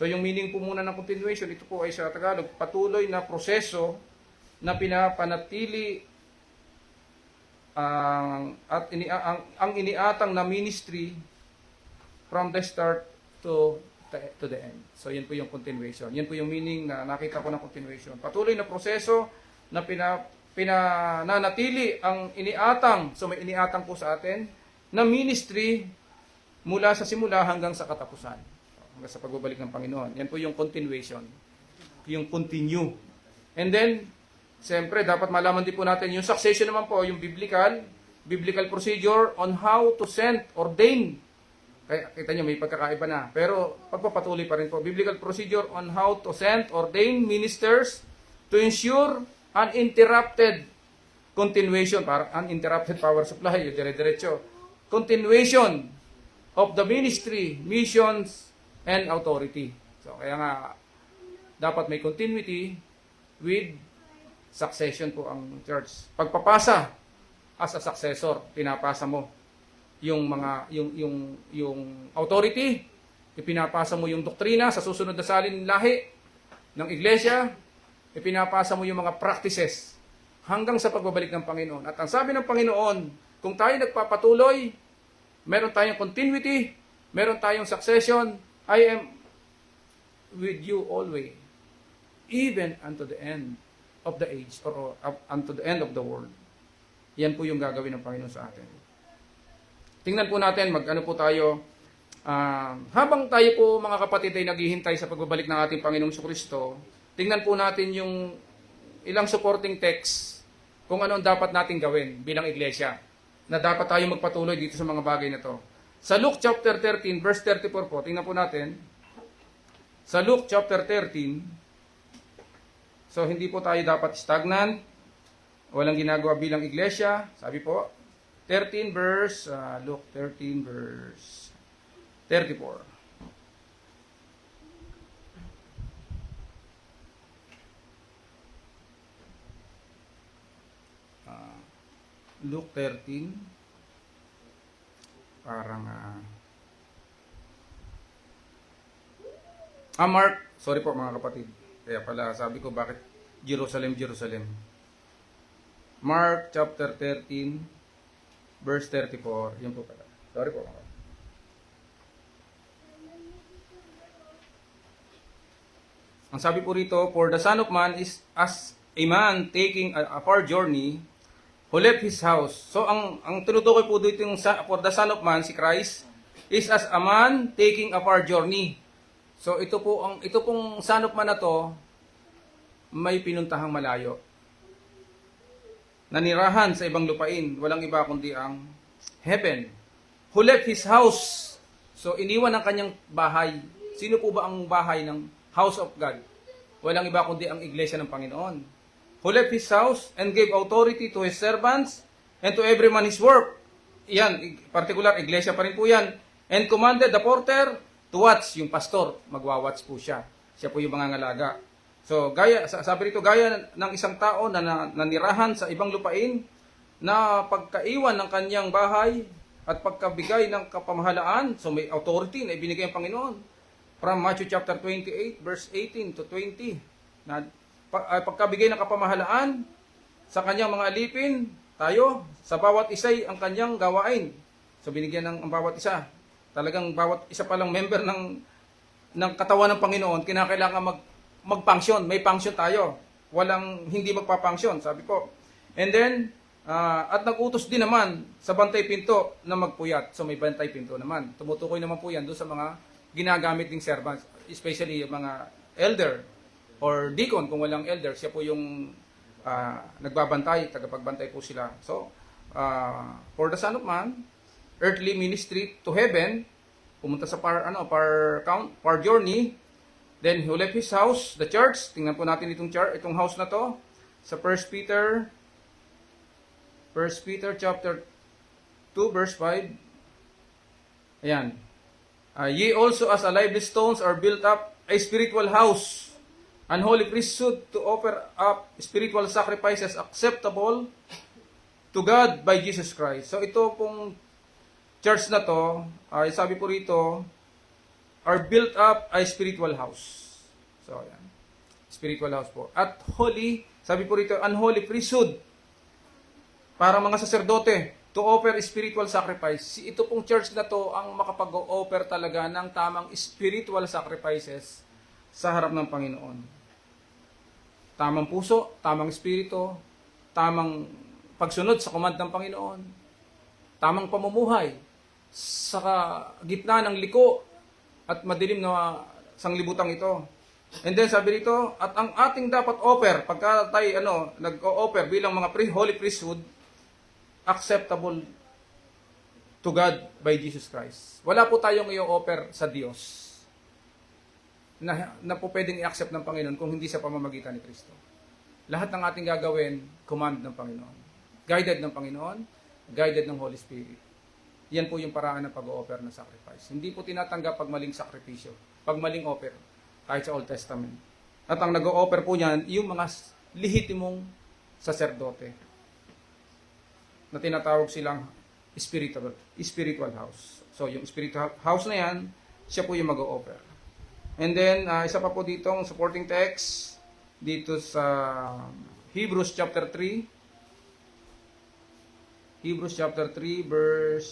So yung meaning po muna ng continuation, ito po ay sa Tagalog, patuloy na proseso na pinapanatili ang iniatang na ministry from the start to the end. So yan po yung continuation. Yan po yung meaning na nakita ko ng continuation. Patuloy na proseso na pinananatili ang iniatang, so may iniatang po sa atin, na ministry mula sa simula hanggang sa katapusan. Hanggang sa pagbabalik ng Panginoon. Yan po yung continuation. Yung continue. And then, siyempre, dapat malaman din po natin yung succession naman po, yung biblical procedure on how to send, ordain. Kaya, kita nyo, may pagkakaiba na. Pero, pagpapatuloy pa rin po. Biblical procedure on how to send, ordain ministers to ensure uninterrupted continuation, parang uninterrupted power supply, yung dire-diretso. Continuation of the ministry, missions, and authority. So, kaya nga, dapat may continuity with succession po ang church. Pagpapasa as a successor, pinapasa mo yung authority, ipinapasa mo yung doktrina sa susunod na salin lahi ng iglesia, ipinapasa mo yung mga practices hanggang sa pagbabalik ng Panginoon. At ang sabi ng Panginoon, kung tayo nagpapatuloy, meron tayong continuity, meron tayong succession, I am with you always, even unto the end of the age, or unto the end of the world. Yan po yung gagawin ng Panginoon sa atin. Tingnan po natin, mag-ano po tayo, habang tayo po mga kapatid ay naghihintay sa pagbabalik ng ating Panginoong Kristo, tingnan po natin yung ilang supporting text kung ano ang dapat nating gawin bilang iglesia na dapat tayo magpatuloy dito sa mga bagay na to. Sa Luke chapter 13, verse 34 po, tingnan po natin. Sa Luke chapter 13, so hindi po tayo dapat stagnant, walang ginagawa bilang iglesia. Sabi po, Luke 13 verse 34. Luke 13, parang Mark, sorry po mga kapatid, kaya pala sabi ko bakit Jerusalem. Mark chapter 13 verse 34, yun po pala, sorry po mga kapatid. Ang sabi po rito, for the Son of Man is as a man taking a far journey, who left his house. So, ang tinutukoy po dito yung for the Son of Man, si Christ, is as a man taking a far journey. So, ito pong Son of Man na to, may pinuntahang malayo. Nanirahan sa ibang lupain, walang iba kundi ang heaven. Who left his house. So, iniwan ang kanyang bahay. Sino po ba ang bahay ng house of God? Walang iba kundi ang iglesia ng Panginoon. Who left his house and gave authority to his servants and to every man his work. Yan, particular, iglesia pa rin po yan. And commanded the porter to watch, yung pastor, magwa-watch po siya. Siya po yung mangangalaga. So, sabi rito, gaya ng isang tao na nanirahan sa ibang lupain, na pagkaiwan ng kanyang bahay, at pagkabigay ng kapamahalaan, so may authority na ibinigay ng Panginoon. From Matthew chapter 28, verse 18 to 20, na pagkabigay ng kapamahalaan sa kanyang mga alipin, tayo, sa bawat isa'y ang kanyang gawain. So binigyan ng ang bawat isa. Talagang bawat isa palang member ng katawan ng Panginoon, kinakailangan mag-function. May function tayo. Walang hindi magpa-function, sabi ko. And then, at nag-utos din naman sa bantay pinto na magpuyat. So may bantay pinto naman. Tumutukoy naman po yan doon sa mga ginagamit ng servants, especially yung mga elder or deacon. Kung walang elder, siya po yung nagbabantay, tagapagbantay po sila. So, for the Son of Man, earthly ministry to heaven, pumunta sa par journey, then he left his house, the church. Tingnan po natin itong house na to sa 1 Peter chapter 2 verse 5. Ayan. Ye also as a lively stones are built up a spiritual house, an holy priesthood to offer up spiritual sacrifices acceptable to God by Jesus Christ. So ito pong church na to, sabi po rito, are built up a spiritual house. So ayan. Spiritual house po. At holy, sabi po rito, unholy priesthood, para mga saserdote, to offer spiritual sacrifice. Ito pong church na to ang makapag-offer talaga ng tamang spiritual sacrifices sa harap ng Panginoon. Tamang puso, tamang espiritu, tamang pagsunod sa command ng Panginoon, tamang pamumuhay sa gitna ng liko at madilim na sanglibutang ito. And then sabi rito, at ang ating dapat offer, pagka tayo nag-o-offer bilang mga holy priesthood, acceptable to God by Jesus Christ. Wala po tayong i-offer sa Diyos na po pwedeng i-accept ng Panginoon kung hindi sa pamamagitan ni Kristo. Lahat ng ating gagawin, command ng Panginoon. Guided ng Panginoon, guided ng Holy Spirit. Yan po yung paraan ng pag-o-offer ng sacrifice. Hindi po tinatanggap pag maling sakripisyo, pag maling offer, kahit sa Old Testament. At ang nag-o-offer po niyan, yung mga lehitimong saserdote na tinatawag silang spiritual house. So, yung spiritual house na yan, siya po yung mag-o-offer. And then, isa pa po ditong supporting text, dito sa Hebrews chapter 3. Hebrews chapter 3, verse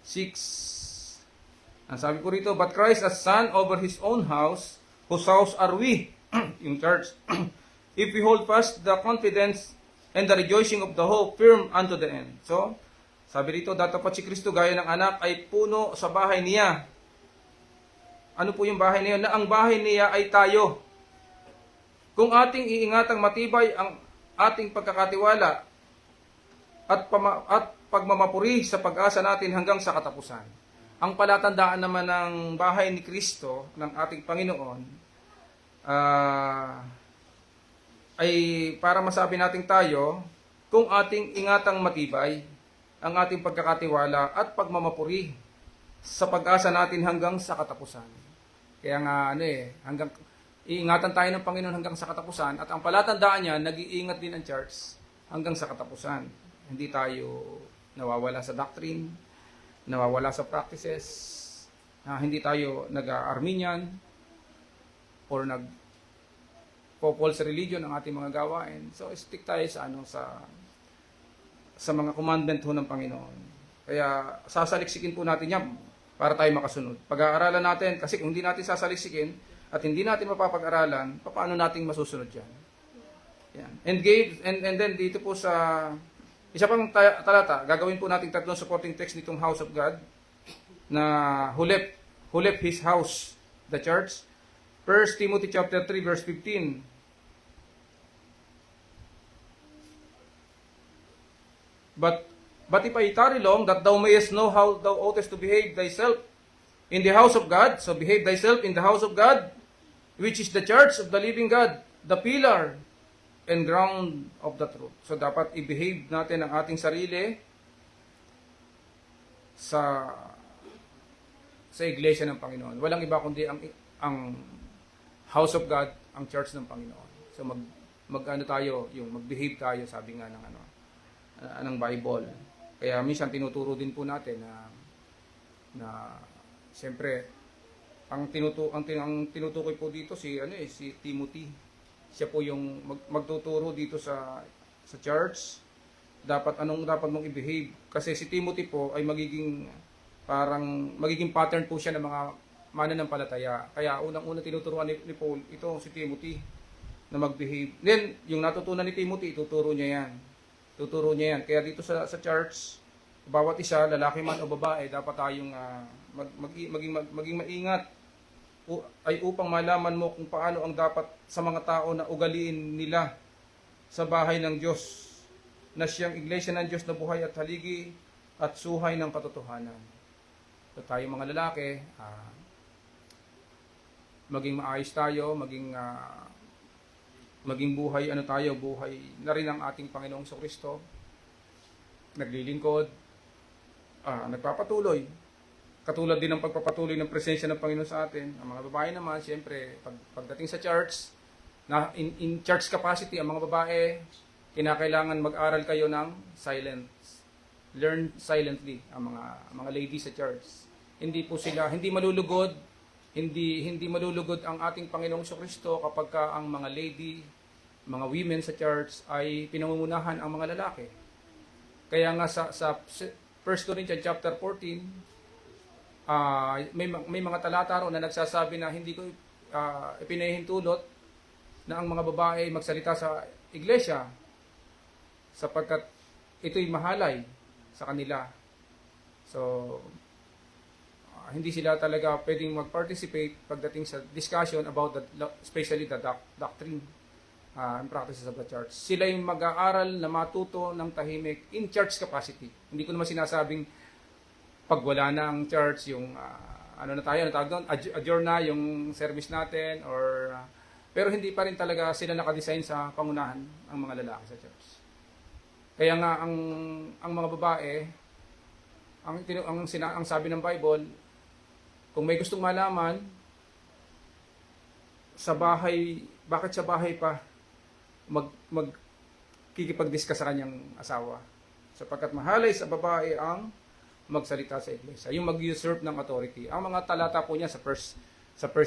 6. Ang sabi po rito, but Christ as Son over His own house, whose house are we, yung church, if we hold fast the confidence and the rejoicing of the hope firm unto the end. So, sabi rito, datapat si Kristo gaya ng anak ay puno sa bahay niya. Ano po yung bahay niya? Na ang bahay niya ay tayo. Kung ating iingatang matibay ang ating pagkakatiwala at pagmamapuri sa pag-asa natin hanggang sa katapusan. Ang palatandaan naman ng bahay ni Kristo, ng ating Panginoon, ay para masabi natin tayo, kung ating ingatang matibay ang ating pagkakatiwala at pagmamapuri sa pag-asa natin hanggang sa katapusan. Kaya nga, hanggang iingatan tayo ng Panginoon hanggang sa katapusan, at ang palatandaan niya, nag-iingat din ang church hanggang sa katapusan. Hindi tayo nawawala sa doctrine, nawawala sa practices, hindi tayo nag-Arminian or nag-false religion ang ating mga gawain. So, stick tayo sa mga commandment ho ng Panginoon. Kaya, sasaliksikin po natin yan para tayo makasunod. Pag-aaralan natin, kasi kung hindi natin sasaliksikin at hindi natin mapapag-aralan, paano natin masusunod yan? Yan. And then dito po sa isa pang talata, gagawin po natin tatlong supporting text nitong house of God na who left his house, the church. 1 Timothy chapter 3 verse 15. But if I tarry long, that thou mayest know how thou oughtest to behave thyself in the house of God, so behave thyself in the house of God, which is the church of the living God, the pillar and ground of the truth. So dapat i-behave natin ang ating sarili sa iglesia ng Panginoon. Walang iba kundi ang house of God, ang church ng Panginoon. So mag-behave tayo, sabi nga ng Bible. Kaya minsan tinuturo din po natin na siyempre ang tinutukoy po dito si Timothy. Siya po yung magtuturo dito sa church. Anong dapat mong i-behave, kasi si Timothy po ay magiging pattern po siya ng mga mananampalataya. Kaya unang-unang tinuturuan ni Paul ito si Timothy na mag-behave. Then yung natutunan ni Timothy, tuturo niya yan. Kaya dito sa church, bawat isa, lalaki man o babae, dapat tayong maging maingat upang malaman mo kung paano ang dapat sa mga tao na ugaliin nila sa bahay ng Diyos, na siyang iglesia ng Diyos na buhay at haligi at suhay ng katotohanan. So tayo mga lalaki, maging maayos tayo, maging buhay na rin ang ating Panginoong Kristo, naglilingkod, nagpapatuloy. Katulad din ng pagpapatuloy ng presensya ng Panginoon sa atin. Ang mga babae naman, siyempre, pagdating sa church, na in church capacity, ang mga babae, kinakailangan mag-aral kayo ng silence. Learn silently ang mga ladies sa church. Hindi malulugod ang ating Panginoong Kristo kapag ang mga lady, mga women sa church ay pinangungunahan ang mga lalaki. Kaya nga sa 1 Corinthians chapter 14, may mga talata ro na nagsasabi na hindi ko ipinahintulot na ang mga babae magsalita sa iglesia sapagkat ito'y mahalay sa kanila. So, hindi sila talaga pwedeng mag-participate pagdating sa discussion about especially the doctrine and practices of the church. Sila yung mag-aaral na matuto ng tahimik in church capacity. Hindi ko naman sinasabing pag wala na ang church, yung tawag doon, adjourn na yung service natin, pero hindi pa rin talaga sila nakadesign sa pangunahan ang mga lalaki sa church. Kaya nga ang mga babae, ang sabi ng Bible, kung may gustong malaman sa bahay, bakit sa bahay pa magkikipag-discuss sa kanyang asawa? Sapagkat mahalay sa babae ang magsalita sa iglesia, yung mag-usurp ng authority. Ang mga talata po niya sa 1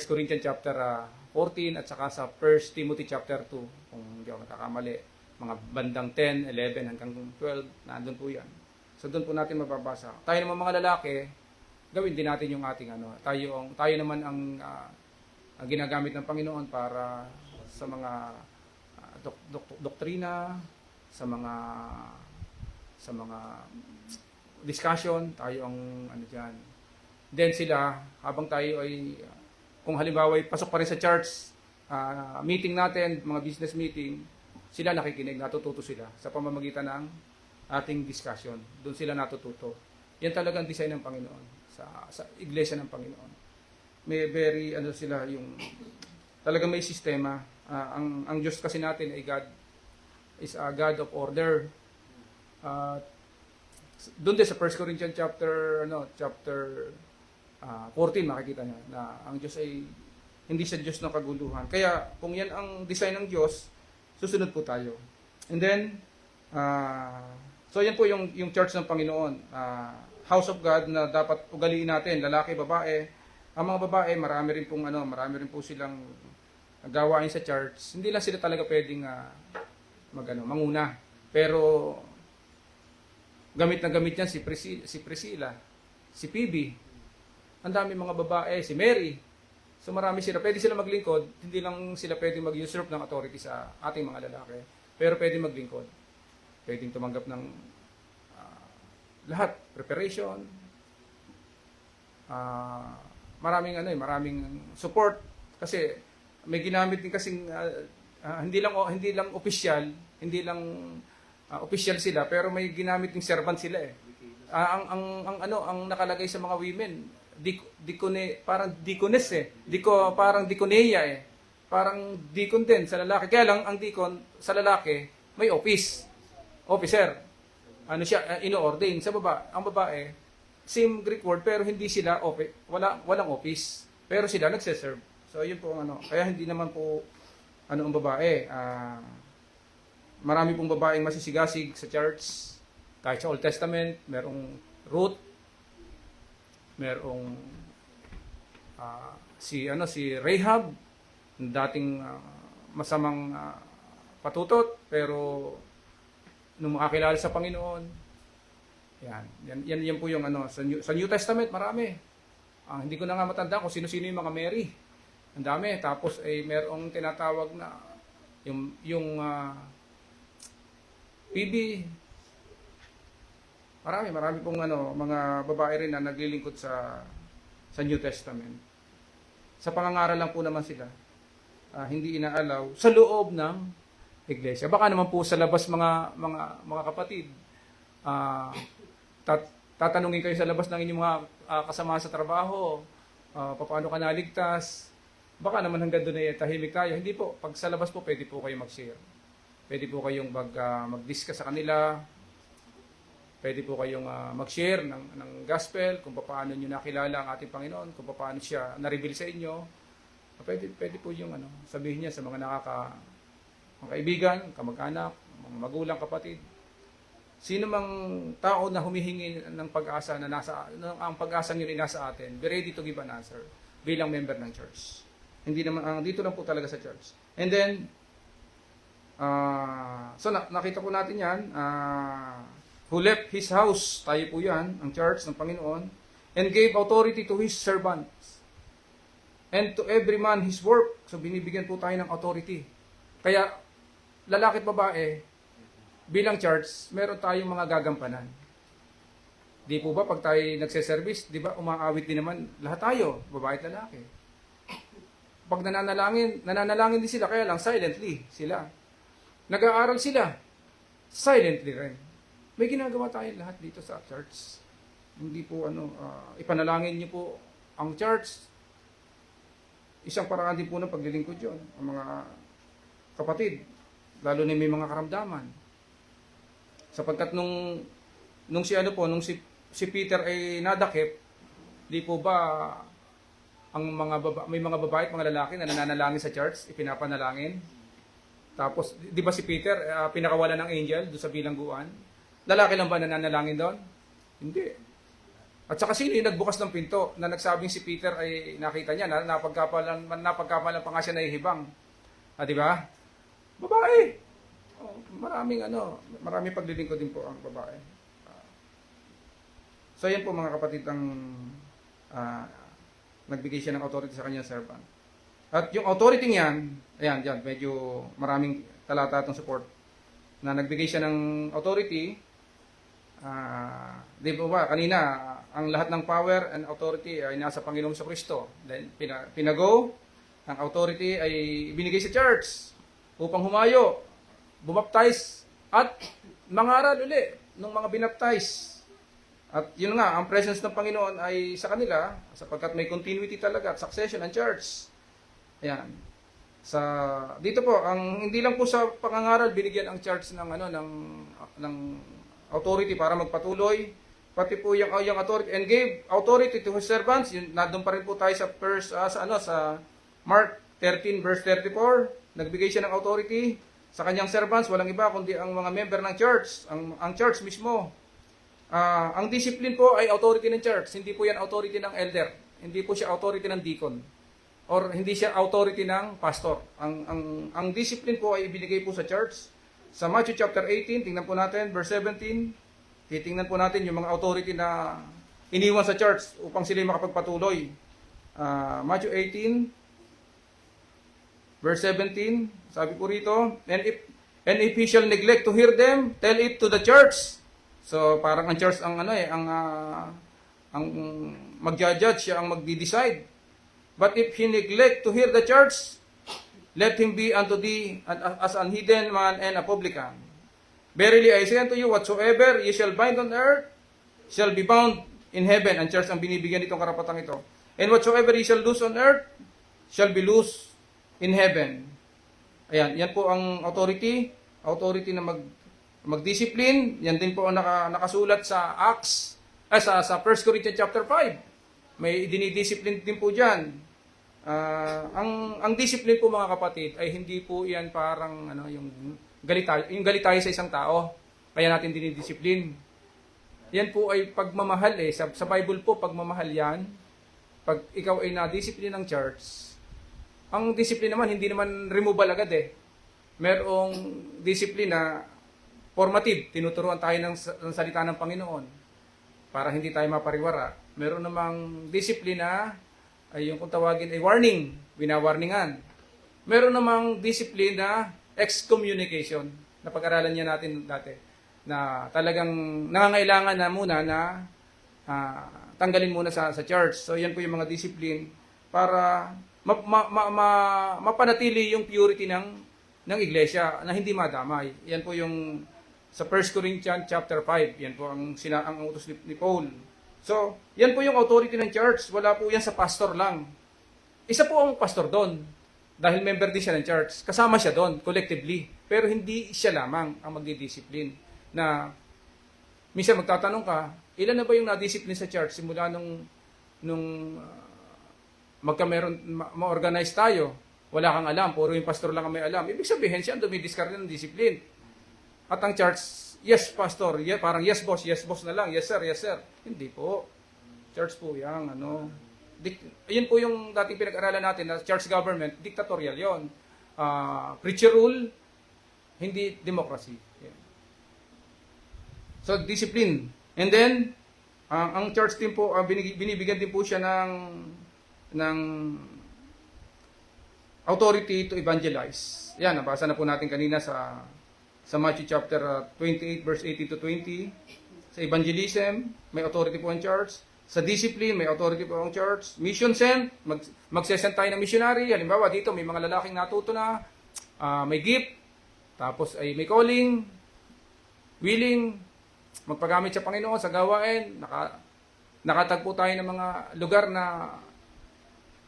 Corinthians chapter 14 at saka sa 1 Timothy chapter 2, kung hindi ako nakakamali, mga bandang 10, 11 hanggang 12, nandun po yan. So doon po natin mababasa. Tayo naman mga lalaki, gawin din natin yung ating tayo naman ang ginagamit ng Panginoon para sa mga doktrina, sa mga discussion, tayo ang diyan. Then sila, habang tayo ay kung halimbawa ay pasok pa rin sa church, meeting natin, mga business meeting, sila nakikinig, natututo sila sa pamamagitan ng ating discussion. Doon sila natututo. Yan talagang design ng Panginoon sa iglesia ng Panginoon. May sila yung talagang may sistema. Ang Diyos kasi natin ay is a God of order. Doon din sa 1 Corinthians chapter 14 makikita niyo na ang Diyos ay hindi siya Diyos ng kaguluhan. Kaya kung yan ang design ng Diyos, susunod po tayo. And then, so yan po yung church ng Panginoon. House of God na dapat ugaliin natin, lalaki, babae. Ang mga babae, marami rin po silang gawain sa church. Hindi lang sila talaga pwedeng manguna. Pero gamit na gamit yan si Priscilla, si Phoebe. Ang dami mga babae, si Mary. So marami sila, pwede sila maglingkod, hindi lang sila pwedeng mag-usurp ng authority sa ating mga lalaki, pero pwede maglingkod. Pwedeng tumanggap ng lahat, preparation, maraming support, kasi may ginamit din kasing hindi lang official sila, pero may ginamit ng servant sila eh. Ang nakalagay sa mga women, parang deaconess eh. Parang diconeia eh. Parang deacon din sa lalaki. Kaya lang, ang deacon sa lalaki, may officer. Ino-ordain. Ang babae, same Greek word, pero hindi sila, walang office. Pero sila nagseserve. So, yun po ang Kaya hindi naman po, ang babae. Marami pong babaeng masisigasig sa church. Kahit sa Old Testament, merong Ruth, merong si Rahab, dating masamang patutot, pero nung makakilala sa Panginoon, yan po yung sa New Testament, marami. Hindi ko na nga matanda kung sino-sino yung mga Mary. Ang dami. Tapos merong tinatawag na yung Phoebe. Marami pong mga babae rin na naglilingkod sa New Testament. Sa pangangaral lang po naman sila. Hindi inaalaw sa loob ng iglesia. Baka naman po sa labas mga kapatid. Tatanungin kayo sa labas ng inyong mga kasama sa trabaho, paano ka naligtas. Baka naman hanggang doon ay tahimik tayo. Hindi po. Pag sa labas po, pwede po kayong mag-share. Pwede po kayong mag-discuss sa kanila. Pwede po kayong mag-share ng gospel, kung paano nyo nakilala ang ating Panginoon, kung paano siya na-reveal sa inyo. Pwede po yung sabihin niya sa mga mga kaibigan, kamag-anak, mga magulang, kapatid. Sino mang tao na humihingi ng pag-asa na ang pag-asa niyo ay nasa atin, be ready to give an answer bilang member ng church. Hindi naman, dito lang po talaga sa church. And then, so nakita po natin yan, who left his house, tayo po yan, ang church ng Panginoon, and gave authority to his servants, and to every man his work. So binibigyan po tayo ng authority. Kaya, lalaki at babae, bilang church, meron tayong mga gagampanan. Di po ba, pag tayo nagse-service, di ba, umaawit din naman lahat tayo, babae at lalaki. Pag nananalangin din sila, kaya lang silently sila. Nag-aaral sila, silently rin. May ginagawa tayo lahat dito sa church. Hindi po ipanalangin niyo po ang church. Isang paraan din po ng paglilingkod yun. Ang mga kapatid, lalo na may mga karamdaman. Sapagkat nung si Peter ay nadakip, di po ba may mga babae at mga lalaki na nananalangin sa church, ipinapanalangin. Tapos, di ba si Peter, pinakawalan ng angel doon sa bilangguan? Lalaki lang ba nananalangin doon? Hindi. At saka sino yung nagbukas ng pinto na nagsabing si Peter ay nakita niya na napagkapalan pa nga siya nahihibang. Di ba? Babae. Maraming paglilingkod din po ang babae. So yan po mga kapatid ang nagbigay siya ng authority sa kanyang servant. At yung authority niyan, ayan, medyo maraming talata itong support, na nagbigay siya ng authority. Di ba kanina, ang lahat ng power and authority ay nasa Panginoon sa Kristo. Then, pinago, ang authority ay binigay sa church upang humayo, bumaptize, at mangaral uli ng mga binaptize. At yun nga, ang presence ng Panginoon ay sa kanila, sapagkat may continuity talaga at succession ng church. Ayan. Dito po, hindi lang po sa pangangaral binigyan ang church ng authority para magpatuloy, pati po yung authority, and gave authority to his servants. Yun, nandun pa rin po tayo sa Mark 13 verse 34. Nagbigay siya ng authority sa kanyang servants, walang iba kundi ang mga member ng church, ang church mismo. Ang discipline po ay authority ng church, hindi po yan authority ng elder, hindi po siya authority ng deacon, or hindi siya authority ng pastor. Ang discipline po ay ibinigay po sa church. Sa Matthew chapter 18, tingnan po natin, verse 17, titingnan po natin yung mga authority na iniwan sa church upang sila makapagpatuloy. Matthew 18, verse 17, sabi po rito, and if he shall neglect to hear them, tell it to the church. So parang ang church ang magja-judge, siya ang magdi-decide. But if he neglect to hear the church, let him be unto thee as an hidden man and a publican. Verily I say unto you, whatsoever ye shall bind on earth shall be bound in heaven. Ang church ang binibigyan nitong karapatang ito. And whatsoever ye shall loose on earth shall be loose in heaven. Ayan, yan po ang authority na mag-discipline. Yan din po ang nakasulat sa Acts, sa 1 Corinthians chapter 5. May dinidiscipline din po diyan. Ang discipline po mga kapatid ay hindi po yan parang yung galit tayo sa isang tao kaya natin dinidiscipline. Yan po ay pagmamahal eh. Sa Bible po, pagmamahal yan. Pag ikaw ay na-discipline ng church, ang discipline naman, hindi naman removal agad eh. Merong discipline na formative. Tinuturuan tayo ng salita ng Panginoon para hindi tayo mapariwara. Meron namang discipline na ay yung kung tawagin ay warning, winawarningan. Meron namang discipline na excommunication, na pag-aralan niya natin dati, na talagang nangangailangan na muna na tanggalin muna sa church. So yan po yung mga discipline para mapanatili yung purity ng iglesia na hindi madamay. Yan po yung sa 1 Corinthians chapter 5, yan po ang utos ni Paul. So, yan po yung authority ng church. Wala po yan sa pastor lang. Isa po ang pastor doon. Dahil member din siya ng church. Kasama siya doon, collectively. Pero hindi siya lamang ang magdidiscipline. Na, minsan magtatanong ka, ilan na ba yung na-discipline sa church simula nung ma-organize tayo? Wala kang alam, puro yung pastor lang ang may alam. Ibig sabihin siya ang dumidiskarte ng discipline. At ang church, yes, pastor. Parang yes, boss na lang. Yes, sir. Hindi po. Church po yan. Yun po yung dating pinag-aralan natin na church government, dictatorial yon. Preacher rule, hindi democracy. Yan. So, discipline. And then, ang church din po, binibigyan din po siya ng authority to evangelize. Yan, nabasa na po natin kanina sa Matthew chapter 28 verse 18 to 20. Sa evangelism, may authority po ang church. Sa discipline, may authority po ang church. Mission send, magsesend tayo ng missionary. Halimbawa, dito may mga lalaking natuto na, may gift, tapos ay may calling, willing, magpagamit sa Panginoon sa gawain. Nakatagpo tayo ng mga lugar na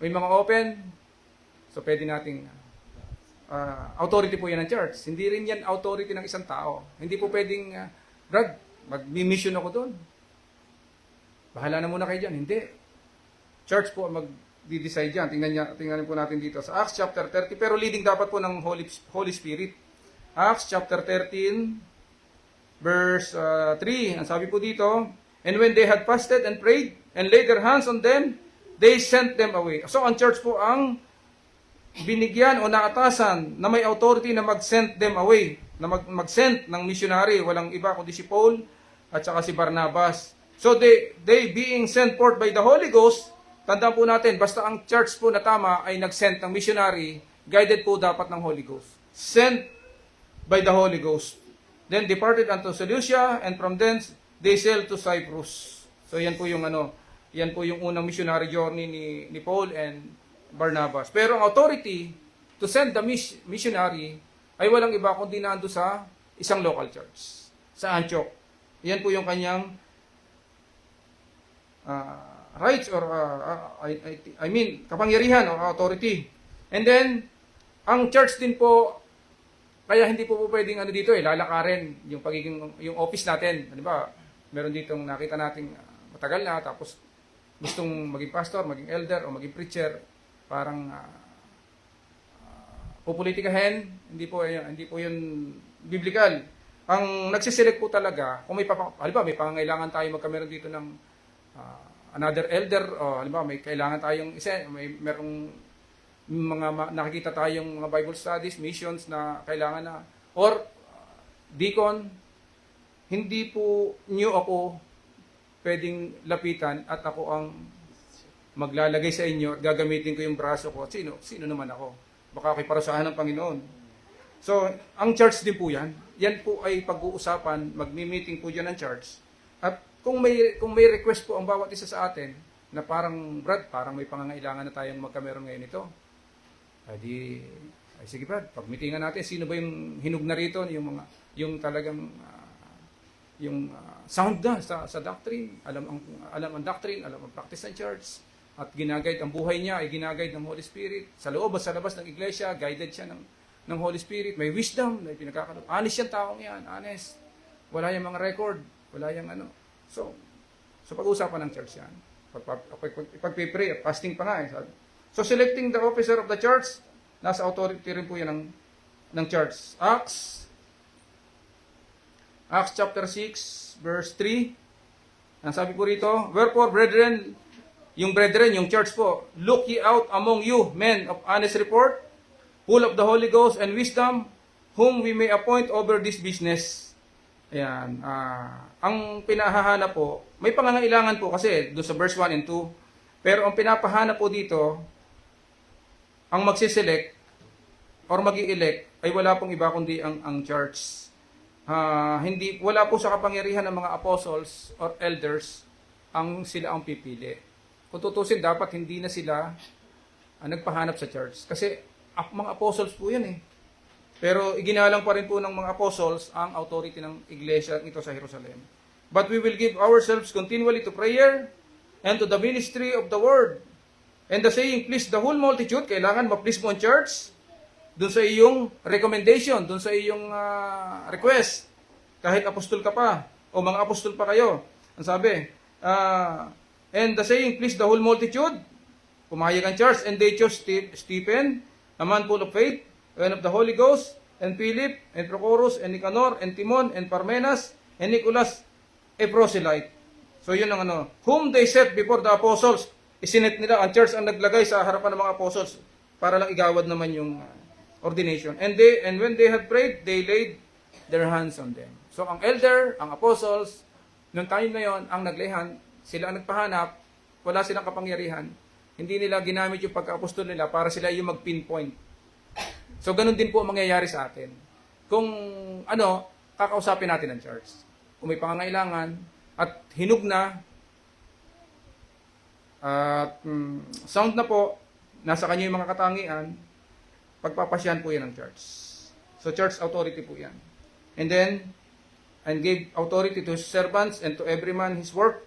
may mga open. So, pwede nating authority po yan ng church. Hindi rin yan authority ng isang tao. Hindi po pwedeng, Brad, mag-mission ako doon. Bahala na muna kayo dyan. Hindi. Church po mag-decide dyan. Tingnan po natin dito sa Acts chapter 30. Pero leading dapat po ng Holy Spirit. Acts chapter 13, verse 3. Ang sabi po dito, and when they had fasted and prayed and laid their hands on them, they sent them away. So, ang church po ang binigyan o naatasan na may authority na mag-send them away, na mag-send ng missionary, walang iba kundi si Paul at saka si Barnabas. So they being sent forth by the Holy Ghost, tandaan po natin, basta ang church po na tama ay nag-send ng missionary, guided po dapat ng Holy Ghost. Sent by the Holy Ghost. Then departed unto Seleucia, and from thence they sailed to Cyprus. So yan po yung yan po yung unang missionary journey ni Paul and Barnabas. Pero ang authority to send the missionary ay walang iba kundi nando sa isang local church, sa Antioch. Yan po yung kanyang rights or kapangyarihan or authority. And then, ang church din po, kaya hindi po pwedeng dito lalakarin yung yung office natin. Ano ba? Meron ditong nakita nating matagal na, tapos gustong maging pastor, maging elder, o maging preacher, parang pupolitikahin, hindi po yun biblical. Ang nagsiselect po talaga, kung may halimbawa may pangangailangan tayo magkameron dito ng another elder, o halimbawa may kailangan tayong merong mga nakikita tayong mga Bible studies, missions na kailangan na, or deacon, hindi po niyo ako pwedeng lapitan at ako ang maglalagay sa inyo at gagamitin ko yung braso ko. Sino naman ako? Baka ako'y parusahan ng Panginoon. So, ang church din po yan. Yan po ay pag-uusapan, magmi-meeting po dyan ng church. At kung may request po ang bawat isa sa atin, na parang, Brad, parang may pangangailangan na tayong magkameron ngayon ito. Ay sige Brad, pag-meetingan natin, sino ba yung hinug na rito, yung talagang, sound na sa doctrine, alam ang doctrine, alam ang practice ng church, at ginagayad ang buhay niya ay ginagayad ng Holy Spirit. Sa loob at sa labas ng iglesia, guided siya ng Holy Spirit. May wisdom, may pinagkakaroon. Honest yung taong yan, honest. Wala yung mga record, wala yung So pag-uusapan ng church yan. Pag-pray, fasting pa nga. So selecting the officer of the church, nasa authority rin po yan ng church. Acts chapter 6, verse 3. Ang sabi po rito, wherefore, brethren, yung brethren, yung church po, look ye out among you, men of honest report, full of the Holy Ghost and wisdom, whom we may appoint over this business. Ayan. Ang pinahahanap po, may pangangailangan po kasi doon sa verse 1 and 2, pero ang pinapahanap po dito, ang magsiselect or magi-elect ay wala pong iba kundi ang church. Wala po sa kapangyarihan ng mga apostles or elders sila ang pipili. Kung tutusin, dapat hindi na sila nagpahanap sa church. Kasi mga apostles po yan eh. Pero iginalang pa rin po ng mga apostles ang authority ng iglesia ito sa Jerusalem. But we will give ourselves continually to prayer and to the ministry of the word. And the saying, please the whole multitude, kailangan ma-please mo ang church, dun sa iyong recommendation, dun sa iyong request, kahit apostol ka pa, o mga apostol pa kayo. Ang sabi, and the saying, please the whole multitude, pumayag ang church, and they chose Stephen, a man full of faith, and of the Holy Ghost, and Philip, and Prochorus, and Nicanor, and Timon, and Parmenas, and Nicholas, a proselyte. So yun ang whom they set before the apostles, isinet nila, ang church ang naglagay sa harapan ng mga apostles, para lang igawad naman yung ordination. And when they had prayed, they laid their hands on them. So ang elder, ang apostles, noong time na yon, ang naglayhan, sila ang nagpahanap, wala silang kapangyarihan. Hindi nila ginamit yung pagka-apostol nila para sila yung mag-pinpoint. So ganun din po ang mangyayari sa atin. Kung kakausapin natin ang church. Kung may pangangailangan at hinug na at sound na po, nasa kanya yung mga katangian, pagpapasyan po yan ng church. So church authority po yan. And then, and gave authority to his servants and to every man his work.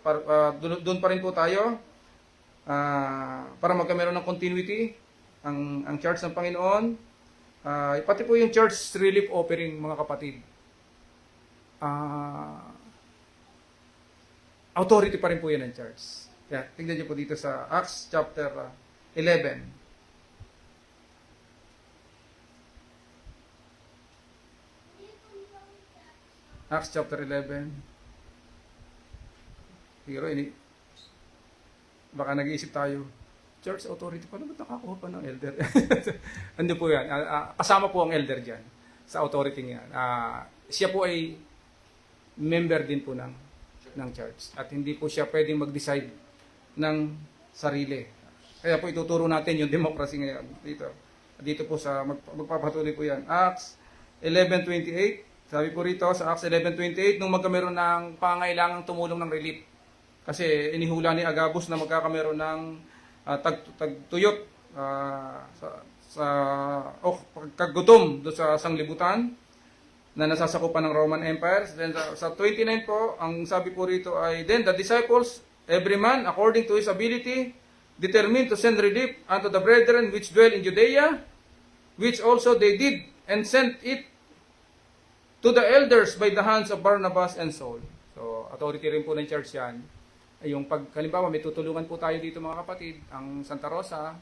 Doon pa rin po tayo para magkameron ng continuity ang church ng Panginoon. Pati po yung church relief offering, mga kapatid. Authority pa rin po yan ng church. Tingnan niyo po dito sa Acts chapter 11. Acts chapter 11. Pero baka nag-iisip tayo, church authority, paano ba't nakakuha pa ng elder? Ano po yan? Kasama po ang elder dyan sa authority niya. Siya po ay member din po ng church. At hindi po siya pwedeng mag-decide ng sarili. Kaya po ituturo natin yung democracy ngayon dito. Dito po sa magpapatuloy po yan. Acts 11:28. Sabi po rito sa Acts 11:28, nung magkameron ng pangailangang tumulong ng relief. Kasi inihula ni Agabus na magkakameron ng tagtuyot pagkagutom do sa sanglibutan na nasasakupan ng Roman Empire. Then sa 29 po, ang sabi po rito ay, then the disciples, every man according to his ability, determined to send relief unto the brethren which dwell in Judea, which also they did, and sent it to the elders by the hands of Barnabas and Saul. So, authority rin po ng church yan. Yung halimbawa, may tutulungan po tayo dito mga kapatid, ang Santa Rosa,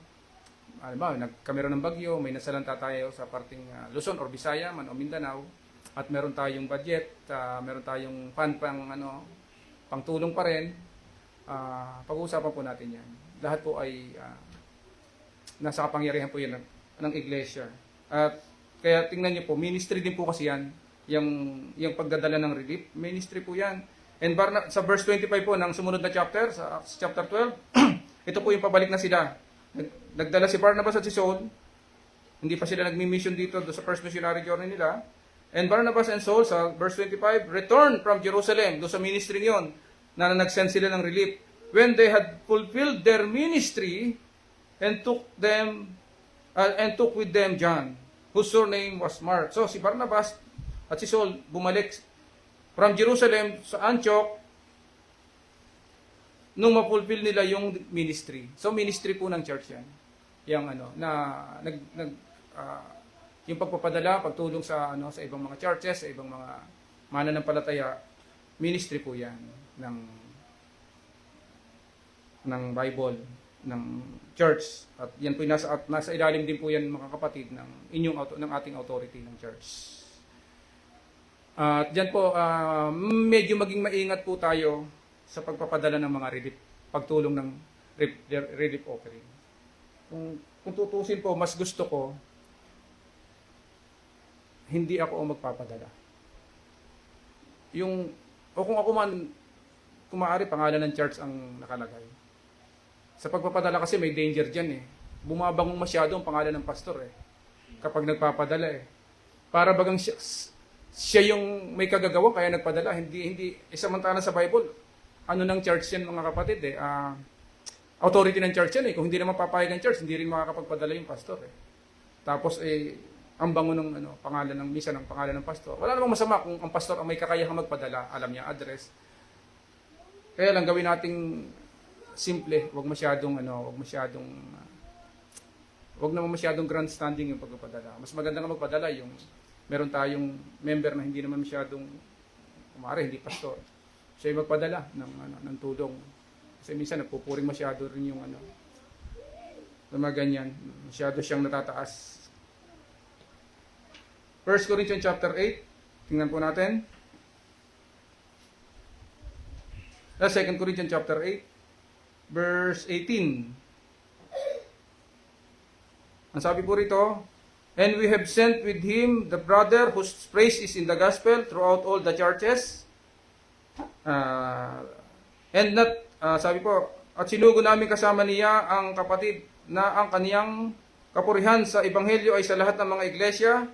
halimbawa, nagkameron ng bagyo, may nasalanta tayo sa parting Luzon or Visaya, man o Mindanao, at meron tayong budget, meron tayong fund pang tulong pa rin, pag-uusapan po natin yan. Lahat po ay nasa kapangyarihan po yan ng iglesia. At kaya tingnan niyo po, ministry din po kasi yan, yung pagdadala ng relief, ministry po yan. And sa verse 25 po ng sumunod na chapter, sa Acts chapter 12, ito po yung pabalik na sila. Nagdala si Barnabas at si Saul, hindi pa sila nagmi-mission dito sa first missionary journey nila. And Barnabas and Saul, sa verse 25, returned from Jerusalem, doon sa ministry niyon, na nag-send sila ng relief. When they had fulfilled their ministry, and took with them John, whose surname was Mark. So si Barnabas at si Saul bumalik from Jerusalem sa Antioch nung ma-fulfill nila yung ministry. So ministry po ng church yan. Yung yung pagpapadala, pagtulong sa ibang mga churches, sa ibang mga mananampalataya, ministry po yan ng Bible, ng church. At yan po nasa ilalim din po yan mga kapatid ng ating authority ng church. At dyan po, medyo maging maingat po tayo sa pagpapadala ng mga relief, pagtulong ng relief offering. Kung tutusin po, mas gusto ko, hindi ako ang magpapadala. O kung ako man, kung maaari, pangalan ng church ang nakalagay. Sa pagpapadala kasi may danger dyan eh. Bumabangong masyado ang pangalan ng pastor eh. Kapag nagpapadala eh. Para bagang siya yung may kagagawa kaya nagpadala. Hindi, samantala sa Bible, ano ng church yan mga kapatid eh. Authority ng church yan eh. Kung hindi naman papayag ng church, hindi rin makakapagpadala yung pastor eh. Tapos ang bango ng pangalan ng misa ng pangalan ng pastor. Wala namang masama kung ang pastor ang may kakayahang magpadala, alam niya address. Kaya lang gawin nating simple, wag naman masyadong grandstanding yung pagpapadala. Mas maganda nga magpadala yung meron tayong member na hindi naman masyadong hindi pastor. Siya yung magpadala ng tulong. Kasi minsan nagpupuring masyado rin yung mga ganyan. Masyado siyang natataas. 1 Corinthians chapter 8. Tingnan po natin. 2 Corinthians chapter 8. Verse 18. Ang sabi po rito, and we have sent with him the brother whose praise is in the gospel throughout all the churches. Sabi po, at sinugo namin kasama niya ang kapatid na ang kaniyang kapurihan sa ebanghelyo ay sa lahat ng mga iglesia.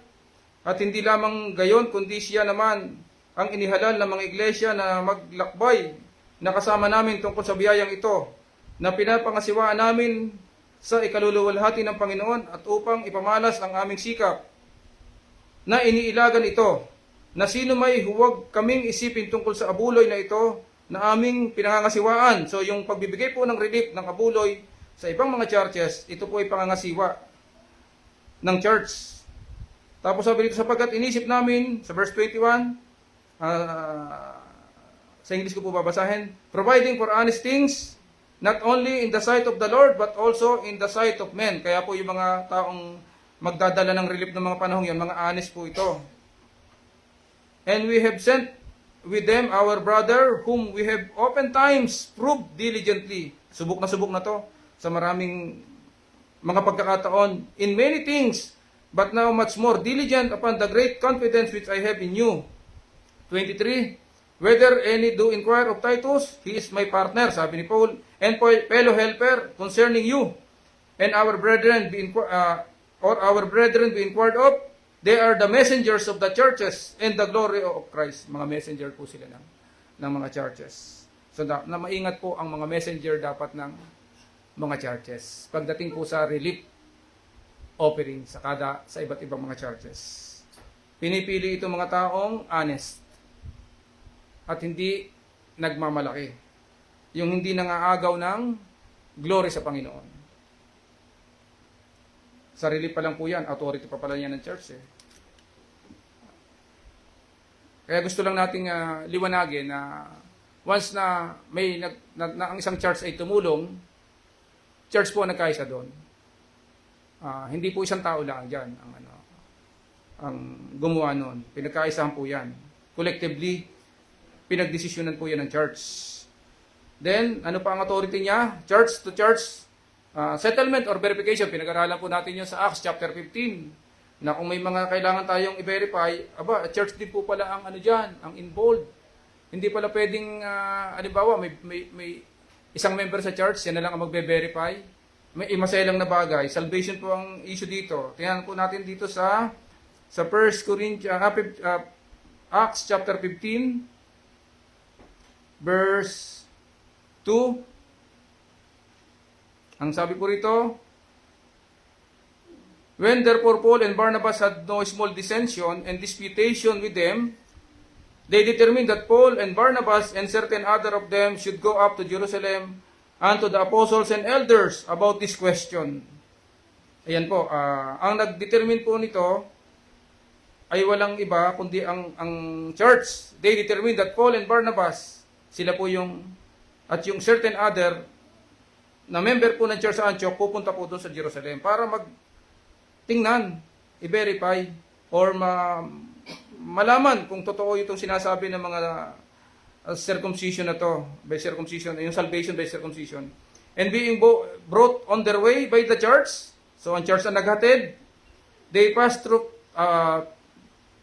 At hindi lamang gayon, kundi siya naman ang inihalal ng mga iglesia na maglakbay na kasama namin tungkol sa biyayang ito, na pinapangasiwaan namin sa ikaluluwalhati ng Panginoon at upang ipamalas ang aming sikap na iniilagan ito, na sino may huwag kaming isipin tungkol sa abuloy na ito na aming pinangangasiwaan. So yung pagbibigay po ng relief ng abuloy sa ibang mga churches, ito po ay pangangasiwa ng church. Tapos sabi dito, sapagkat inisip namin, sa verse 21, sa English ko po babasahin, providing for honest things, not only in the sight of the Lord, but also in the sight of men. Kaya po yung mga taong magdadala ng relief ng mga panahong yan, mga honest po ito. And we have sent with them our brother, whom we have oftentimes proved diligently. Subok na to sa maraming mga pagkakataon, in many things, but now much more diligent upon the great confidence which I have in you. 23, whether any do inquire of Titus, he is my partner, sabi ni Paul, and fellow helper concerning you, and our brethren be inquired of, they are the messengers of the churches and the glory of Christ. Mga messenger po sila ng mga churches. So na maingat po ang mga messenger dapat ng mga churches. Pagdating po sa relief offering sa iba't ibang mga churches. Pinipili ito mga taong honest at hindi nagmamalaki. Yung hindi nangaagaw ng glory sa Panginoon. Sa relief pa lang po yan, authority pa pala yan ng church eh. Kaya gusto lang nating liwanagin na once na may ang isang church ay tumulong, church po nagkaisa doon. Hindi po isang tao lang diyan ang gumawa noon. Pinagkaisahan po 'yan. Collectively pinagdesisyonan po 'yan ng church. Then ano pa ang authority niya? Church to church settlement or verification. Pinag-aralan po natin 'yon sa Acts chapter 15. Na kung may mga kailangan tayong i-verify, church din po pala ang diyan, ang involved. Hindi pala pwedeng halimbawa may isang member sa church, yan na lang ang magbe-verify. May imaselang na bagay. Salvation po ang issue dito. Tingnan po natin dito sa 1 Corinthians, Acts chapter 15, verse 2. Ang sabi po rito, when therefore Paul and Barnabas had no small dissension and disputation with them, they determined that Paul and Barnabas and certain other of them should go up to Jerusalem unto the apostles and elders about this question. Ayan po, ang nag-determine po nito ay walang iba kundi ang church. They determined that Paul and Barnabas, sila po yung yung certain other na member po ng church sa Antioch, pupunta po doon sa Jerusalem para tingnan, i-verify or malaman kung totoo itong sinasabi ng mga circumcision na to, by circumcision, yung salvation by circumcision, and being brought on their way by the church. So ang church ang naghatid. They passed through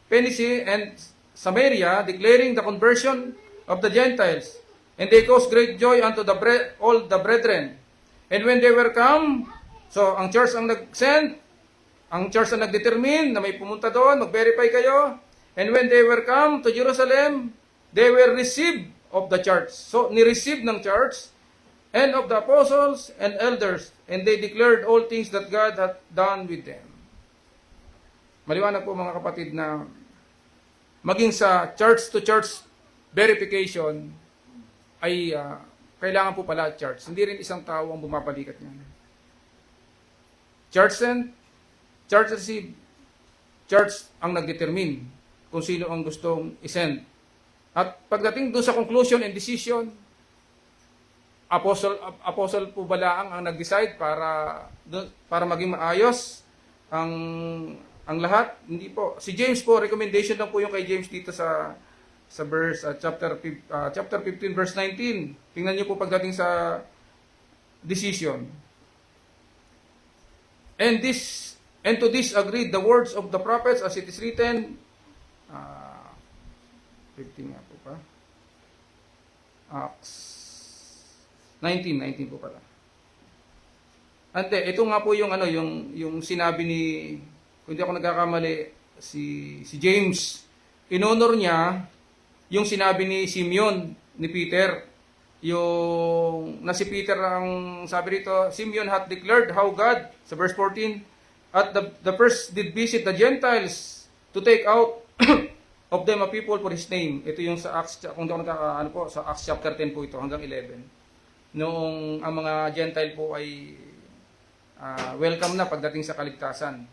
Phoenicia and Samaria, declaring the conversion of the Gentiles. And they caused great joy unto all the brethren. And when they were come, so ang church ang nag-send, ang church ang nag-determine na may pumunta doon, mag-verify kayo. And when they were come to Jerusalem, they were received of the church. So, ni-receive ng church and of the apostles and elders. And they declared all things that God had done with them. Maliwanag po mga kapatid na maging sa church-to-church verification ay kailangan po pala church. Hindi rin isang tao ang bumabalikat niyan. Church sent, church received, church ang nagdetermine kung sino ang gustong isend. At pagdating doon sa conclusion and decision, apostle po ba ang nag-decide para maging maayos ang lahat? Hindi po. Si James po, recommendation lang po yung kay James dito sa verse chapter 15 verse 19. Tingnan niyo po pagdating sa decision. And to this agreed the words of the prophets as it is written. 15 nga po pa. Acts 19 po pala. Ante, ito nga po yung yung sinabi ni, kung hindi ako nagkakamali, si James. Inonor niya yung sinabi ni Simeon, ni Peter. Yung na si Peter ang sabi rito, Simeon hath declared how God, sa verse 14, at the first did visit the Gentiles to take out of them a people for His name. Ito yung sa Acts, kung hindi ako sa Acts chapter 10 po ito, hanggang 11. Noong ang mga Gentile po ay welcome na pagdating sa kaligtasan.